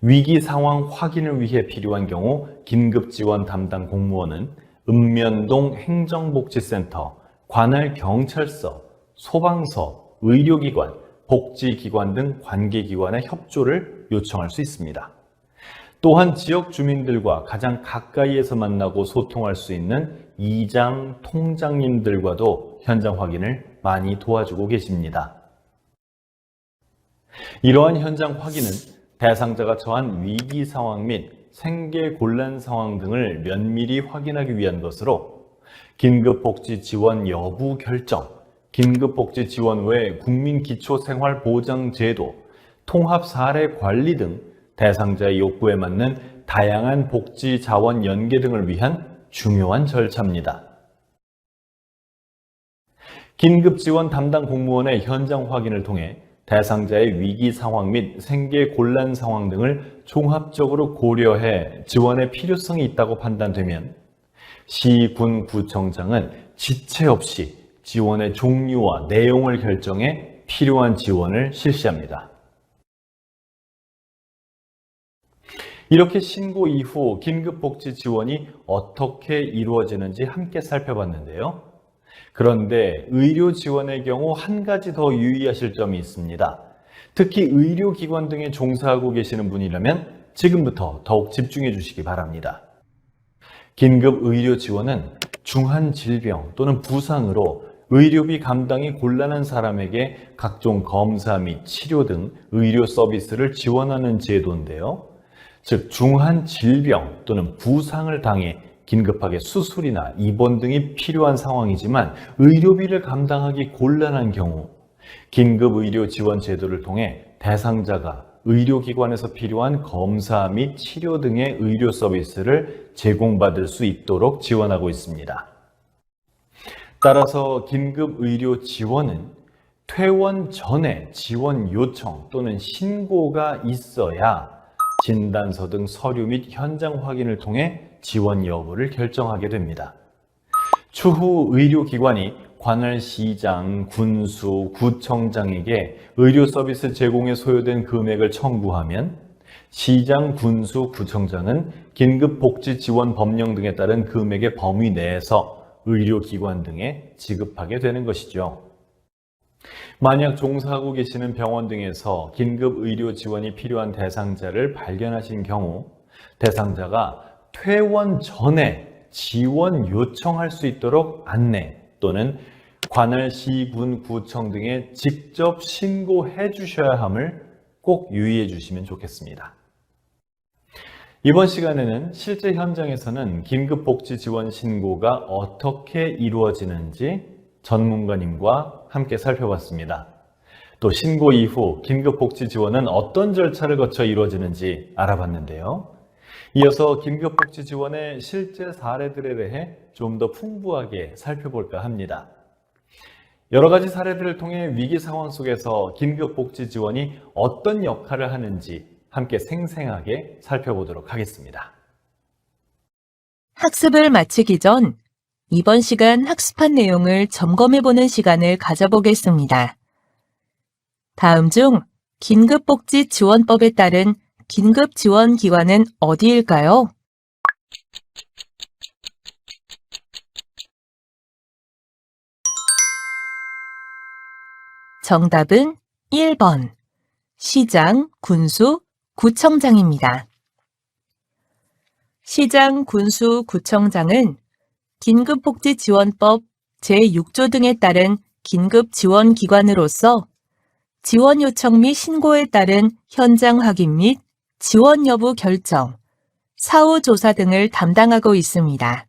위기 상황 확인을 위해 필요한 경우 긴급지원 담당 공무원은 읍면동 행정복지센터, 관할 경찰서, 소방서, 의료기관, 복지기관 등 관계기관의 협조를 요청할 수 있습니다. 또한 지역 주민들과 가장 가까이에서 만나고 소통할 수 있는 이장, 통장님들과도 현장 확인을 많이 도와주고 계십니다. 이러한 현장 확인은 대상자가 처한 위기 상황 및 생계 곤란 상황 등을 면밀히 확인하기 위한 것으로 긴급복지 지원 여부 결정, 긴급복지 지원 외 국민기초생활보장제도, 통합사례관리 등 대상자의 욕구에 맞는 다양한 복지 자원 연계 등을 위한 중요한 절차입니다. 긴급지원 담당 공무원의 현장 확인을 통해 대상자의 위기 상황 및 생계 곤란 상황 등을 종합적으로 고려해 지원의 필요성이 있다고 판단되면 시, 군, 구청장은 지체 없이 지원의 종류와 내용을 결정해 필요한 지원을 실시합니다. 이렇게 신고 이후 긴급복지 지원이 어떻게 이루어지는지 함께 살펴봤는데요. 그런데 의료 지원의 경우 한 가지 더 유의하실 점이 있습니다. 특히 의료기관 등에 종사하고 계시는 분이라면 지금부터 더욱 집중해 주시기 바랍니다. 긴급 의료 지원은 중한 질병 또는 부상으로 의료비 감당이 곤란한 사람에게 각종 검사 및 치료 등 의료 서비스를 지원하는 제도인데요. 즉 중한 질병 또는 부상을 당해 긴급하게 수술이나 입원 등이 필요한 상황이지만 의료비를 감당하기 곤란한 경우 긴급의료 지원 제도를 통해 대상자가 의료기관에서 필요한 검사 및 치료 등의 의료 서비스를 제공받을 수 있도록 지원하고 있습니다. 따라서 긴급의료 지원은 퇴원 전에 지원 요청 또는 신고가 있어야 진단서 등 서류 및 현장 확인을 통해 지원 여부를 결정하게 됩니다. 추후 의료기관이 관할 시장, 군수, 구청장에게 의료 서비스 제공에 소요된 금액을 청구하면 시장, 군수, 구청장은 긴급복지지원 법령 등에 따른 금액의 범위 내에서 의료기관 등에 지급하게 되는 것이죠. 만약 종사하고 계시는 병원 등에서 긴급의료 지원이 필요한 대상자를 발견하신 경우 대상자가 퇴원 전에 지원 요청할 수 있도록 안내 또는 관할 시, 군, 구청 등에 직접 신고해 주셔야 함을 꼭 유의해 주시면 좋겠습니다. 이번 시간에는 실제 현장에서는 긴급복지 지원 신고가 어떻게 이루어지는지 전문가님과 함께 살펴봤습니다. 또 신고 이후 긴급복지 지원은 어떤 절차를 거쳐 이루어지는지 알아봤는데요. 이어서 긴급복지 지원의 실제 사례들에 대해 좀 더 풍부하게 살펴볼까 합니다. 여러 가지 사례들을 통해 위기 상황 속에서 긴급복지 지원이 어떤 역할을 하는지 함께 생생하게 살펴보도록 하겠습니다. 학습을 마치기 전 이번 시간 학습한 내용을 점검해보는 시간을 가져보겠습니다. 다음 중 긴급복지지원법에 따른 긴급지원기관은 어디일까요? 정답은 1번 시장, 군수, 구청장입니다. 시장, 군수, 구청장은 긴급복지지원법 제6조 등에 따른 긴급지원기관으로서 지원 요청 및 신고에 따른 현장 확인 및 지원 여부 결정, 사후 조사 등을 담당하고 있습니다.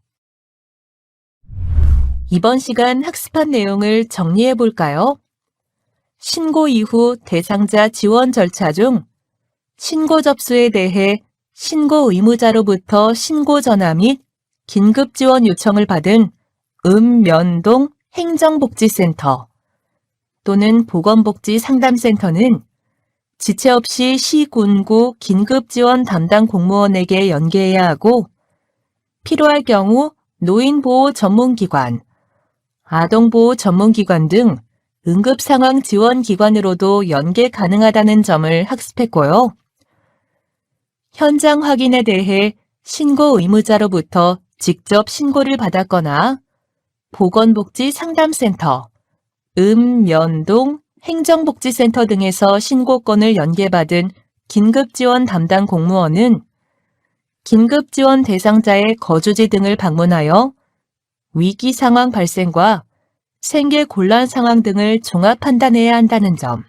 이번 시간 학습한 내용을 정리해 볼까요? 신고 이후 대상자 지원 절차 중 신고 접수에 대해 신고 의무자로부터 신고 전화 및 긴급 지원 요청을 받은 읍면동 행정복지센터 또는 보건복지상담센터는 지체 없이 시군구 긴급지원 담당 공무원에게 연계해야 하고 필요할 경우 노인보호 전문기관, 아동보호 전문기관 등 응급상황 지원기관으로도 연계 가능하다는 점을 학습했고요. 현장 확인에 대해 신고 의무자로부터 직접 신고를 받았거나 보건복지상담센터, 면동, 행정복지센터 등에서 신고건을 연계받은 긴급지원 담당 공무원은 긴급지원 대상자의 거주지 등을 방문하여 위기 상황 발생과 생계 곤란 상황 등을 종합 판단해야 한다는 점,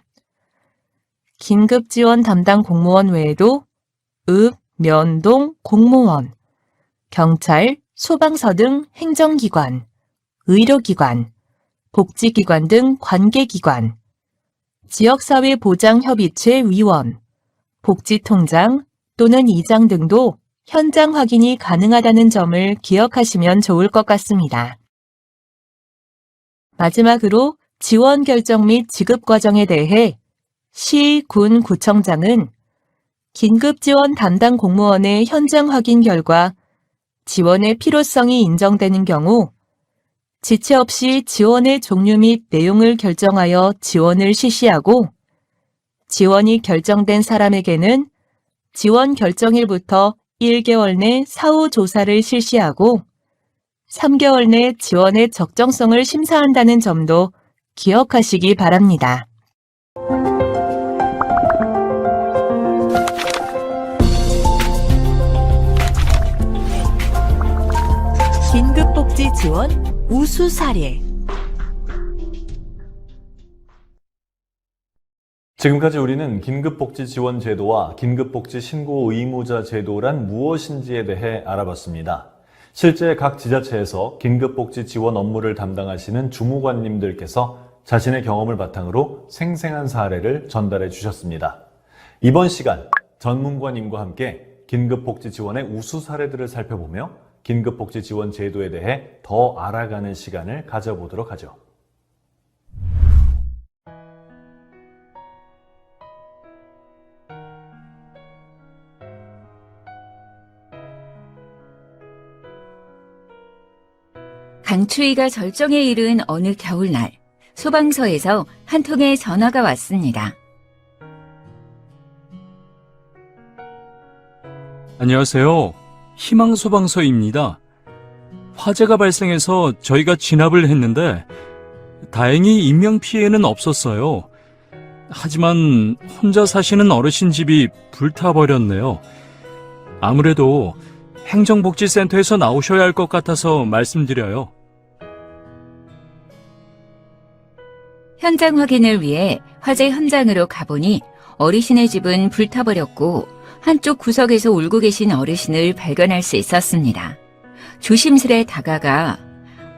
긴급지원 담당 공무원 외에도 면동 공무원, 경찰, 소방서 등 행정기관, 의료기관, 복지기관 등 관계기관, 지역사회보장협의체 위원, 복지통장 또는 이장 등도 현장 확인이 가능하다는 점을 기억하시면 좋을 것 같습니다. 마지막으로 지원 결정 및 지급 과정에 대해 시, 군, 구청장은 긴급지원 담당 공무원의 현장 확인 결과 지원의 필요성이 인정되는 경우 지체 없이 지원의 종류 및 내용을 결정하여 지원을 실시하고 지원이 결정된 사람에게는 지원 결정일부터 1개월 내 사후 조사를 실시하고 3개월 내 지원의 적정성을 심사한다는 점도 기억하시기 바랍니다. 긴급복지 지원 우수 사례. 지금까지 우리는 긴급복지지원제도와 긴급복지신고 의무자 제도란 무엇인지에 대해 알아봤습니다. 실제 각 지자체에서 긴급복지 지원 업무를 담당하시는 주무관님들께서 자신의 경험을 바탕으로 생생한 사례를 전달해 주셨습니다. 이번 시간 전문가님과 함께 긴급복지 지원의 우수 사례들을 살펴보며 긴급복지 지원 제도에 대해 더 알아가는 시간을 가져보도록 하죠. 강추위가 절정에 이른 어느 겨울날, 소방서에서 한 통의 전화가 왔습니다. 안녕하세요. 희망소방서입니다. 화재가 발생해서 저희가 진압을 했는데 다행히 인명피해는 없었어요. 하지만 혼자 사시는 어르신 집이 불타버렸네요. 아무래도 행정복지센터에서 나오셔야 할 것 같아서 말씀드려요. 현장 확인을 위해 화재 현장으로 가보니 어르신의 집은 불타버렸고 한쪽 구석에서 울고 계신 어르신을 발견할 수 있었습니다. 조심스레 다가가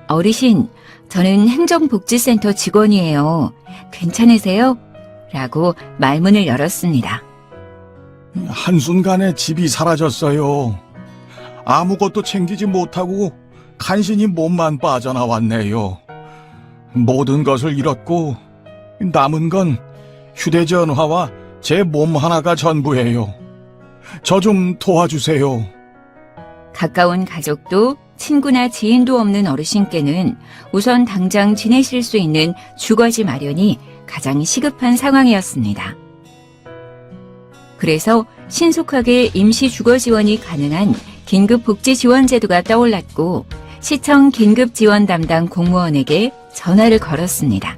어르신, 저는 행정복지센터 직원이에요. 괜찮으세요? 라고 말문을 열었습니다. 한순간에 집이 사라졌어요. 아무것도 챙기지 못하고 간신히 몸만 빠져나왔네요. 모든 것을 잃었고 남은 건 휴대전화와 제 몸 하나가 전부예요. 저 좀 도와주세요. 가까운 가족도 친구나 지인도 없는 어르신께는 우선 당장 지내실 수 있는 주거지 마련이 가장 시급한 상황이었습니다. 그래서 신속하게 임시 주거 지원이 가능한 긴급복지지원제도가 떠올랐고 시청 긴급지원 담당 공무원에게 전화를 걸었습니다.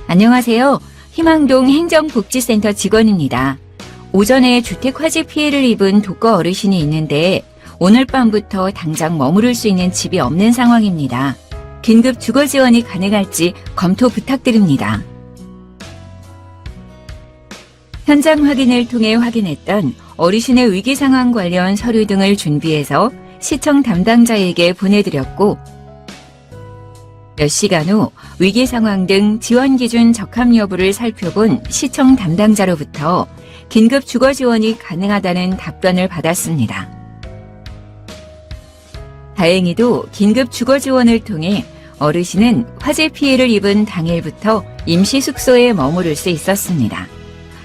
안녕하세요. 희망동 행정복지센터 직원입니다. 오전에 주택 화재 피해를 입은 독거 어르신이 있는데 오늘 밤부터 당장 머무를 수 있는 집이 없는 상황입니다. 긴급 주거 지원이 가능할지 검토 부탁드립니다. 현장 확인을 통해 확인했던 어르신의 위기 상황 관련 서류 등을 준비해서 시청 담당자에게 보내드렸고 몇 시간 후 위기 상황 등 지원 기준 적합 여부를 살펴본 시청 담당자로부터 긴급 주거 지원이 가능하다는 답변을 받았습니다. 다행히도 긴급 주거 지원을 통해 어르신은 화재 피해를 입은 당일부터 임시 숙소에 머무를 수 있었습니다.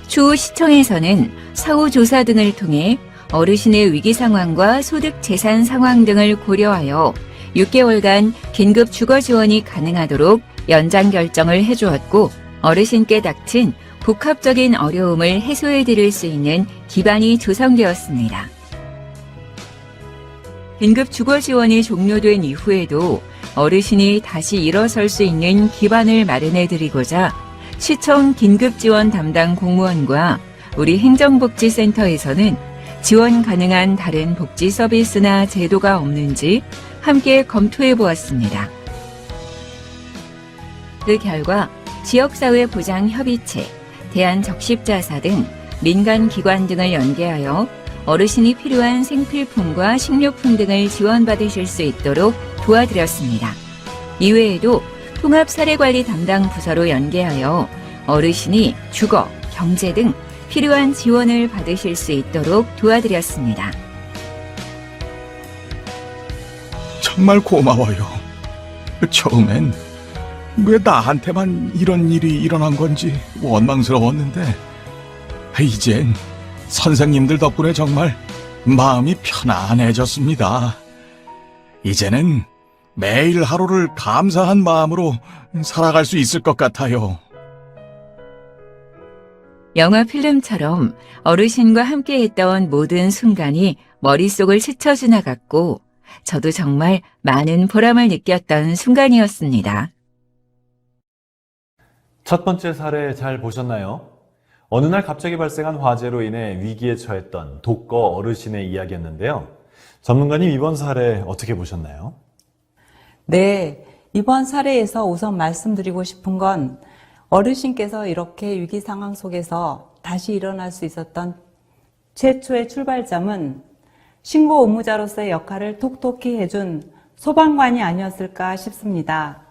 추후 시청에서는 사후 조사 등을 통해 어르신의 위기 상황과 소득 재산 상황 등을 고려하여 6개월간 긴급 주거 지원이 가능하도록 연장 결정을 해주었고 어르신께 닥친 복합적인 어려움을 해소해 드릴 수 있는 기반이 조성되었습니다. 긴급 주거 지원이 종료된 이후에도 어르신이 다시 일어설 수 있는 기반을 마련해드리고자 시청 긴급지원 담당 공무원과 우리 행정복지센터에서는 지원 가능한 다른 복지 서비스나 제도가 없는지 함께 검토해 보았습니다. 그 결과 지역사회보장협의체, 대한적십자사 등 민간기관 등을 연계하여 어르신이 필요한 생필품과 식료품 등을 지원받으실 수 있도록 도와드렸습니다. 이외에도 통합사례관리 담당 부서로 연계하여 어르신이 주거, 경제 등 필요한 지원을 받으실 수 있도록 도와드렸습니다. 정말 고마워요. 처음엔 왜 나한테만 이런 일이 일어난 건지 원망스러웠는데 이젠 선생님들 덕분에 정말 마음이 편안해졌습니다. 이제는 매일 하루를 감사한 마음으로 살아갈 수 있을 것 같아요. 영화 필름처럼 어르신과 함께했던 모든 순간이 머릿속을 스쳐 지나갔고 저도 정말 많은 보람을 느꼈던 순간이었습니다. 첫 번째 사례 잘 보셨나요? 어느 날 갑자기 발생한 화재로 인해 위기에 처했던 독거 어르신의 이야기였는데요. 전문가님, 이번 사례 어떻게 보셨나요? 네, 이번 사례에서 우선 말씀드리고 싶은 건 어르신께서 이렇게 위기 상황 속에서 다시 일어날 수 있었던 최초의 출발점은 신고 의무자로서의 역할을 톡톡히 해준 소방관이 아니었을까 싶습니다.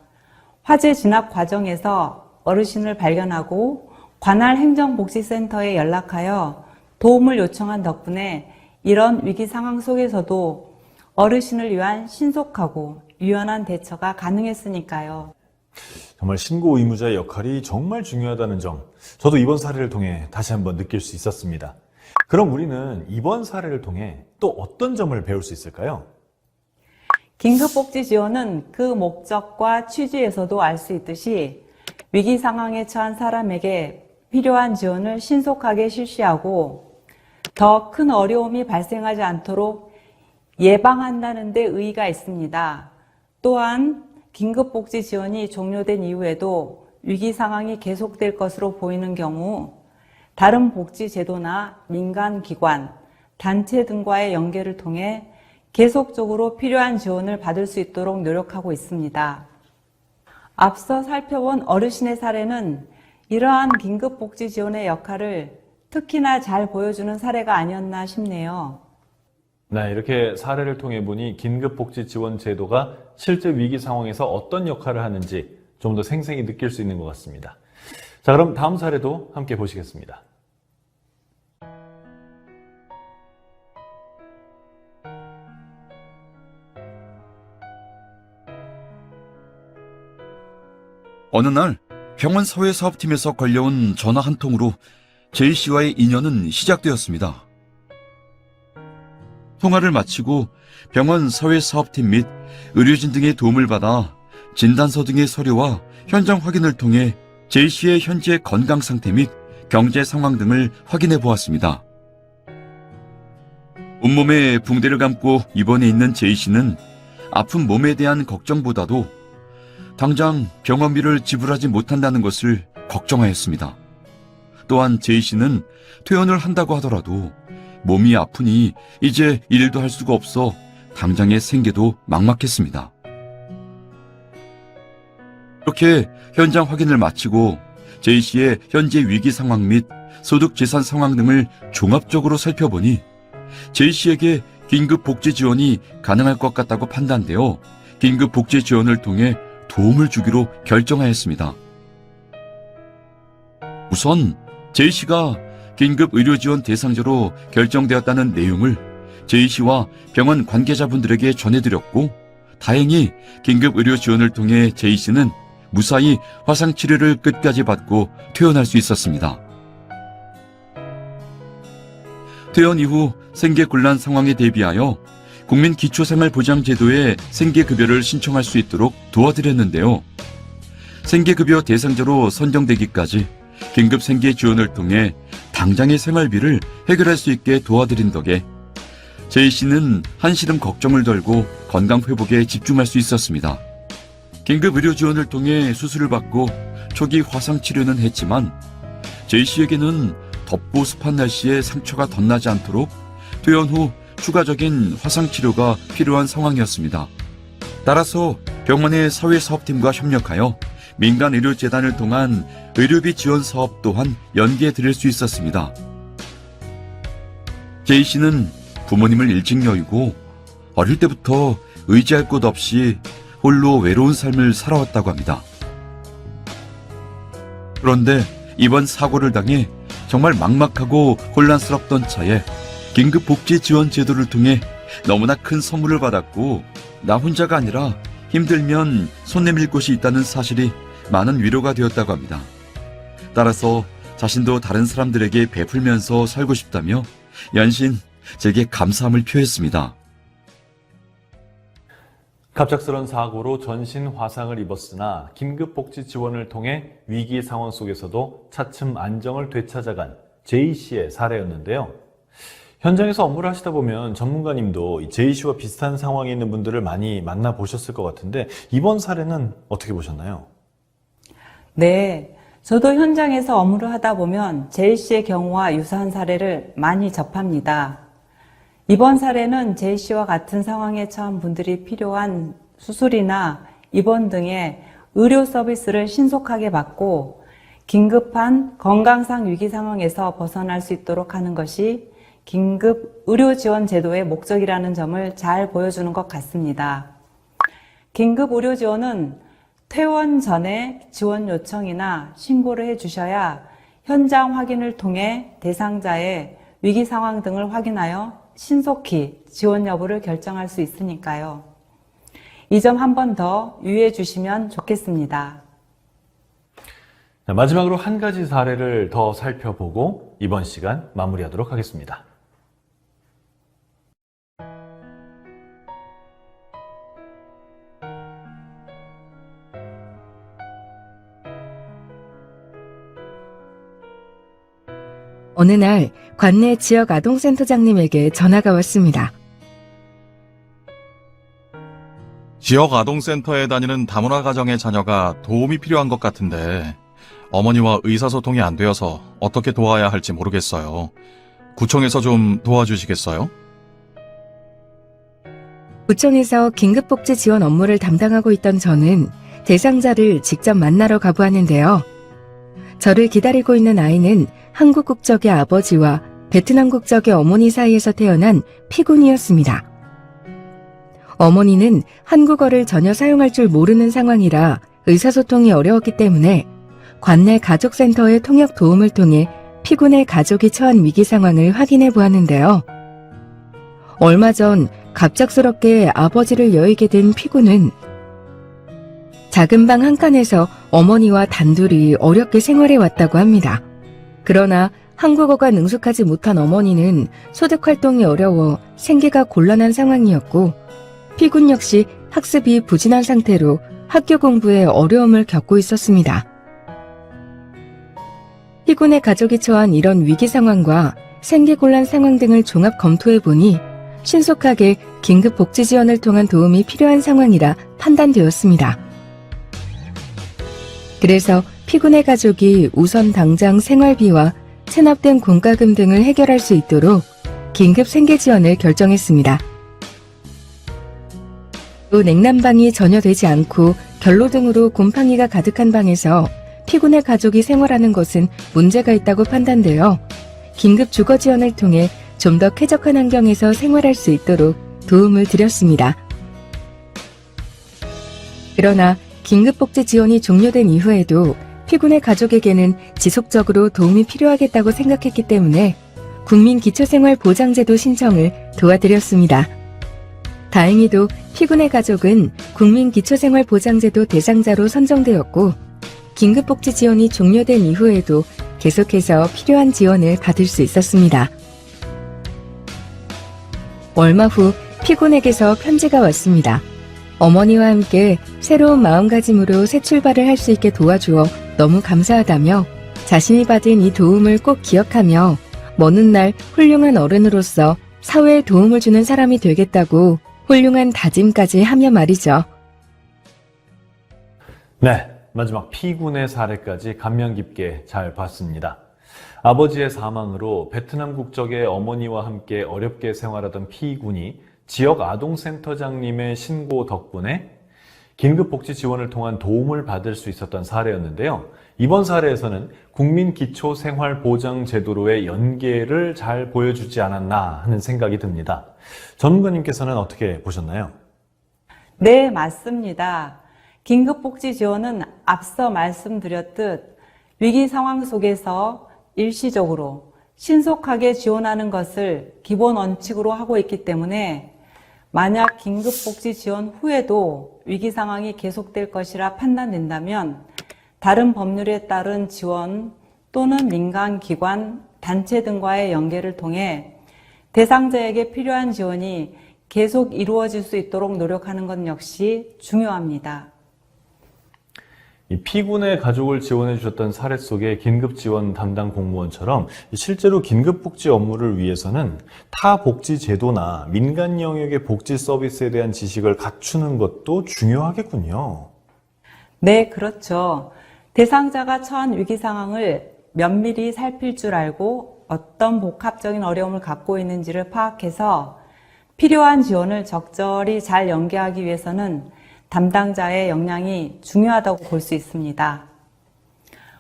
화재 진압 과정에서 어르신을 발견하고 관할 행정복지센터에 연락하여 도움을 요청한 덕분에 이런 위기 상황 속에서도 어르신을 위한 신속하고 유연한 대처가 가능했으니까요. 정말 신고 의무자의 역할이 정말 중요하다는 점, 저도 이번 사례를 통해 다시 한번 느낄 수 있었습니다. 그럼 우리는 이번 사례를 통해 또 어떤 점을 배울 수 있을까요? 긴급복지 지원은 그 목적과 취지에서도 알 수 있듯이 위기 상황에 처한 사람에게 필요한 지원을 신속하게 실시하고 더 큰 어려움이 발생하지 않도록 예방한다는 데 의의가 있습니다. 또한 긴급복지 지원이 종료된 이후에도 위기 상황이 계속될 것으로 보이는 경우 다른 복지 제도나 민간기관, 단체 등과의 연계를 통해 계속적으로 필요한 지원을 받을 수 있도록 노력하고 있습니다. 앞서 살펴본 어르신의 사례는 이러한 긴급복지 지원의 역할을 특히나 잘 보여주는 사례가 아니었나 싶네요. 네, 이렇게 사례를 통해 보니 긴급복지 지원 제도가 실제 위기 상황에서 어떤 역할을 하는지 좀 더 생생히 느낄 수 있는 것 같습니다. 자, 그럼 다음 사례도 함께 보시겠습니다. 어느 날 병원 사회사업팀에서 걸려온 전화 한 통으로 J씨와의 인연은 시작되었습니다. 통화를 마치고 병원 사회사업팀 및 의료진 등의 도움을 받아 진단서 등의 서류와 현장 확인을 통해 J씨의 현재 건강 상태 및 경제 상황 등을 확인해 보았습니다. 온몸에 붕대를 감고 입원해 있는 J씨는 아픈 몸에 대한 걱정보다도 당장 병원비를 지불하지 못한다는 것을 걱정하였습니다. 또한 J씨는 퇴원을 한다고 하더라도 몸이 아프니 이제 일도 할 수가 없어 당장의 생계도 막막했습니다. 이렇게 현장 확인을 마치고 J씨의 현재 위기 상황 및 소득 재산 상황 등을 종합적으로 살펴보니 J씨에게 긴급 복지 지원이 가능할 것 같다고 판단되어 긴급 복지 지원을 통해 도움을 주기로 결정하였습니다. 우선 J씨가 긴급 의료 지원 대상자로 결정되었다는 내용을 J씨와 병원 관계자분들에게 전해드렸고 다행히 긴급 의료 지원을 통해 J씨는 무사히 화상 치료를 끝까지 받고 퇴원할 수 있었습니다. 퇴원 이후 생계곤란 상황에 대비하여 국민기초생활보장제도에 생계급여를 신청할 수 있도록 도와드렸는데요. 생계급여 대상자로 선정되기까지 긴급 생계 지원을 통해 당장의 생활비를 해결할 수 있게 도와드린 덕에 J씨는 한시름 걱정을 덜고 건강 회복에 집중할 수 있었습니다. 긴급 의료 지원을 통해 수술을 받고 초기 화상 치료는 했지만 제이 씨에게는 덥고 습한 날씨에 상처가 덧나지 않도록 퇴원 후 추가적인 화상 치료가 필요한 상황이었습니다. 따라서 병원의 사회사업팀과 협력하여 민간의료재단을 통한 의료비 지원 사업 또한 연기해 드릴 수 있었습니다. 제이 씨는 부모님을 일찍 여의고 어릴 때부터 의지할 곳 없이 홀로 외로운 삶을 살아왔다고 합니다. 그런데 이번 사고를 당해 정말 막막하고 혼란스럽던 차에 긴급복지지원제도를 통해 너무나 큰 선물을 받았고 나 혼자가 아니라 힘들면 손 내밀 곳이 있다는 사실이 많은 위로가 되었다고 합니다. 따라서 자신도 다른 사람들에게 베풀면서 살고 싶다며 연신 제게 감사함을 표했습니다. 갑작스런 사고로 전신 화상을 입었으나 긴급복지 지원을 통해 위기 상황 속에서도 차츰 안정을 되찾아간 제이 씨의 사례였는데요. 현장에서 업무를 하시다 보면 전문가님도 제이 씨와 비슷한 상황에 있는 분들을 많이 만나보셨을 것 같은데 이번 사례는 어떻게 보셨나요? 네, 저도 현장에서 업무를 하다 보면 제이 씨의 경우와 유사한 사례를 많이 접합니다. 이번 사례는 제이 씨와 같은 상황에 처한 분들이 필요한 수술이나 입원 등의 의료 서비스를 신속하게 받고 긴급한 건강상 위기 상황에서 벗어날 수 있도록 하는 것이 긴급 의료 지원 제도의 목적이라는 점을 잘 보여주는 것 같습니다. 긴급 의료 지원은 퇴원 전에 지원 요청이나 신고를 해주셔야 현장 확인을 통해 대상자의 위기 상황 등을 확인하여 신속히 지원 여부를 결정할 수 있으니까요. 이 점 한 번 더 유의해 주시면 좋겠습니다. 마지막으로 한 가지 사례를 더 살펴보고 이번 시간 마무리하도록 하겠습니다. 어느 날 관내 지역 아동센터장님에게 전화가 왔습니다. 지역 아동센터에 다니는 다문화 가정의 자녀가 도움이 필요한 것 같은데 어머니와 의사소통이 안 되어서 어떻게 도와야 할지 모르겠어요. 구청에서 좀 도와주시겠어요? 구청에서 긴급복지 지원 업무를 담당하고 있던 저는 대상자를 직접 만나러 가보았는데요. 저를 기다리고 있는 아이는 한국 국적의 아버지와 베트남 국적의 어머니 사이에서 태어난 피군이었습니다. 어머니는 한국어를 전혀 사용할 줄 모르는 상황이라 의사소통이 어려웠기 때문에 관내 가족센터의 통역 도움을 통해 피군의 가족이 처한 위기 상황을 확인해 보았는데요. 얼마 전 갑작스럽게 아버지를 여의게 된 피군은 작은 방 한 칸에서 어머니와 단둘이 어렵게 생활해 왔다고 합니다. 그러나 한국어가 능숙하지 못한 어머니는 소득 활동이 어려워 생계가 곤란한 상황이었고 피군 역시 학습이 부진한 상태로 학교 공부에 어려움을 겪고 있었습니다. 피군의 가족이 처한 이런 위기 상황과 생계곤란 상황 등을 종합 검토해 보니 신속하게 긴급 복지 지원을 통한 도움이 필요한 상황이라 판단되었습니다. 그래서 피군의 가족이 우선 당장 생활비와 체납된 공과금 등을 해결할 수 있도록 긴급 생계 지원을 결정했습니다. 또 냉난방이 전혀 되지 않고 결로 등으로 곰팡이가 가득한 방에서 피군의 가족이 생활하는 것은 문제가 있다고 판단되어 긴급 주거 지원을 통해 좀 더 쾌적한 환경에서 생활할 수 있도록 도움을 드렸습니다. 그러나 긴급복지 지원이 종료된 이후에도 피군의 가족에게는 지속적으로 도움이 필요하겠다고 생각했기 때문에 국민기초생활보장제도 신청을 도와드렸습니다. 다행히도 피군의 가족은 국민기초생활보장제도 대상자로 선정되었고 긴급복지 지원이 종료된 이후에도 계속해서 필요한 지원을 받을 수 있었습니다. 얼마 후 피군에게서 편지가 왔습니다. 어머니와 함께 새로운 마음가짐으로 새 출발을 할 수 있게 도와주어 너무 감사하다며 자신이 받은 이 도움을 꼭 기억하며 먼 훗날 훌륭한 어른으로서 사회에 도움을 주는 사람이 되겠다고 훌륭한 다짐까지 하며 말이죠. 네, 마지막 피군의 사례까지 감명 깊게 잘 봤습니다. 아버지의 사망으로 베트남 국적의 어머니와 함께 어렵게 생활하던 피군이 지역 아동센터장님의 신고 덕분에 긴급복지 지원을 통한 도움을 받을 수 있었던 사례였는데요. 이번 사례에서는 국민기초생활보장제도로의 연계를 잘 보여주지 않았나 하는 생각이 듭니다. 전문가님께서는 어떻게 보셨나요? 네, 맞습니다. 긴급복지 지원은 앞서 말씀드렸듯 위기 상황 속에서 일시적으로 신속하게 지원하는 것을 기본 원칙으로 하고 있기 때문에 만약 긴급복지 지원 후에도 위기 상황이 계속될 것이라 판단된다면 다른 법률에 따른 지원 또는 민간기관, 단체 등과의 연계를 통해 대상자에게 필요한 지원이 계속 이루어질 수 있도록 노력하는 것 역시 중요합니다. 이 피군의 가족을 지원해 주셨던 사례 속의 긴급지원 담당 공무원처럼 실제로 긴급복지 업무를 위해서는 타 복지 제도나 민간 영역의 복지 서비스에 대한 지식을 갖추는 것도 중요하겠군요. 네, 그렇죠. 대상자가 처한 위기 상황을 면밀히 살필 줄 알고 어떤 복합적인 어려움을 갖고 있는지를 파악해서 필요한 지원을 적절히 잘 연계하기 위해서는 담당자의 역량이 중요하다고 볼 수 있습니다.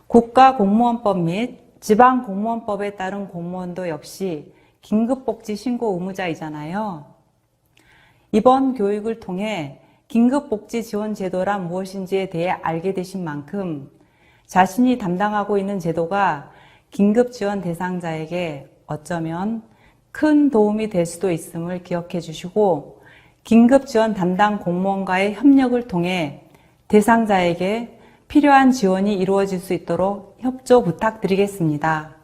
국가공무원법 및 지방공무원법에 따른 공무원도 역시 긴급복지 신고 의무자이잖아요. 이번 교육을 통해 긴급복지 지원 제도란 무엇인지에 대해 알게 되신 만큼 자신이 담당하고 있는 제도가 긴급지원 대상자에게 어쩌면 큰 도움이 될 수도 있음을 기억해 주시고 긴급지원 담당 공무원과의 협력을 통해 대상자에게 필요한 지원이 이루어질 수 있도록 협조 부탁드리겠습니다.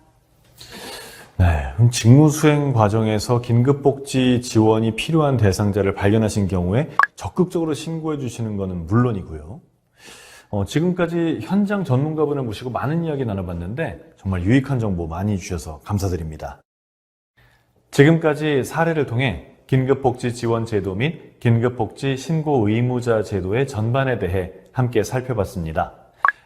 네, 그럼 직무 수행 과정에서 긴급복지 지원이 필요한 대상자를 발견하신 경우에 적극적으로 신고해 주시는 것은 물론이고요. 지금까지 현장 전문가분을 모시고 많은 이야기 나눠봤는데 정말 유익한 정보 많이 주셔서 감사드립니다. 지금까지 사례를 통해 긴급복지 지원 제도 및 긴급복지 신고 의무자 제도의 전반에 대해 함께 살펴봤습니다.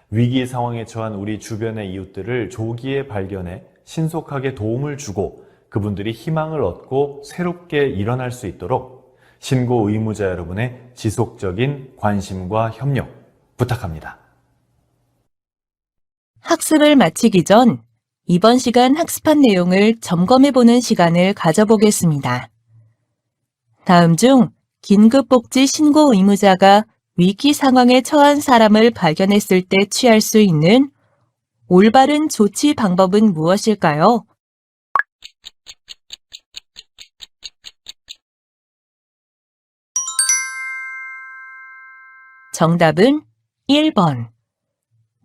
위기 상황에 처한 우리 주변의 이웃들을 조기에 발견해 신속하게 도움을 주고 그분들이 희망을 얻고 새롭게 일어날 수 있도록 신고 의무자 여러분의 지속적인 관심과 협력 부탁합니다. 학습을 마치기 전 이번 시간 학습한 내용을 점검해보는 시간을 가져보겠습니다. 다음 중 긴급복지 신고 의무자가 위기 상황에 처한 사람을 발견했을 때 취할 수 있는 올바른 조치 방법은 무엇일까요? 정답은 1번.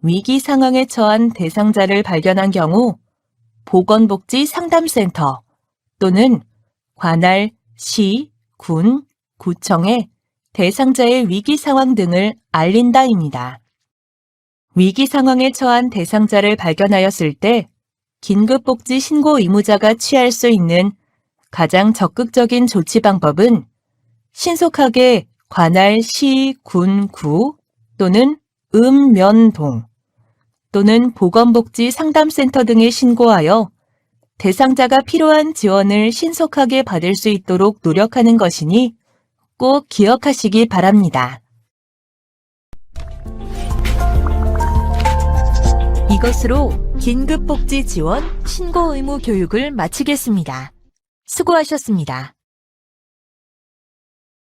위기 상황에 처한 대상자를 발견한 경우 보건복지 상담센터 또는 관할 시, 군, 구청에 대상자의 위기 상황 등을 알린다입니다. 위기 상황에 처한 대상자를 발견하였을 때 긴급복지 신고 의무자가 취할 수 있는 가장 적극적인 조치 방법은 신속하게 관할 시, 군, 구 또는 읍면동 또는 보건복지 상담센터 등에 신고하여 대상자가 필요한 지원을 신속하게 받을 수 있도록 노력하는 것이니 꼭 기억하시기 바랍니다. 이것으로 긴급복지 지원 신고 의무 교육을 마치겠습니다. 수고하셨습니다.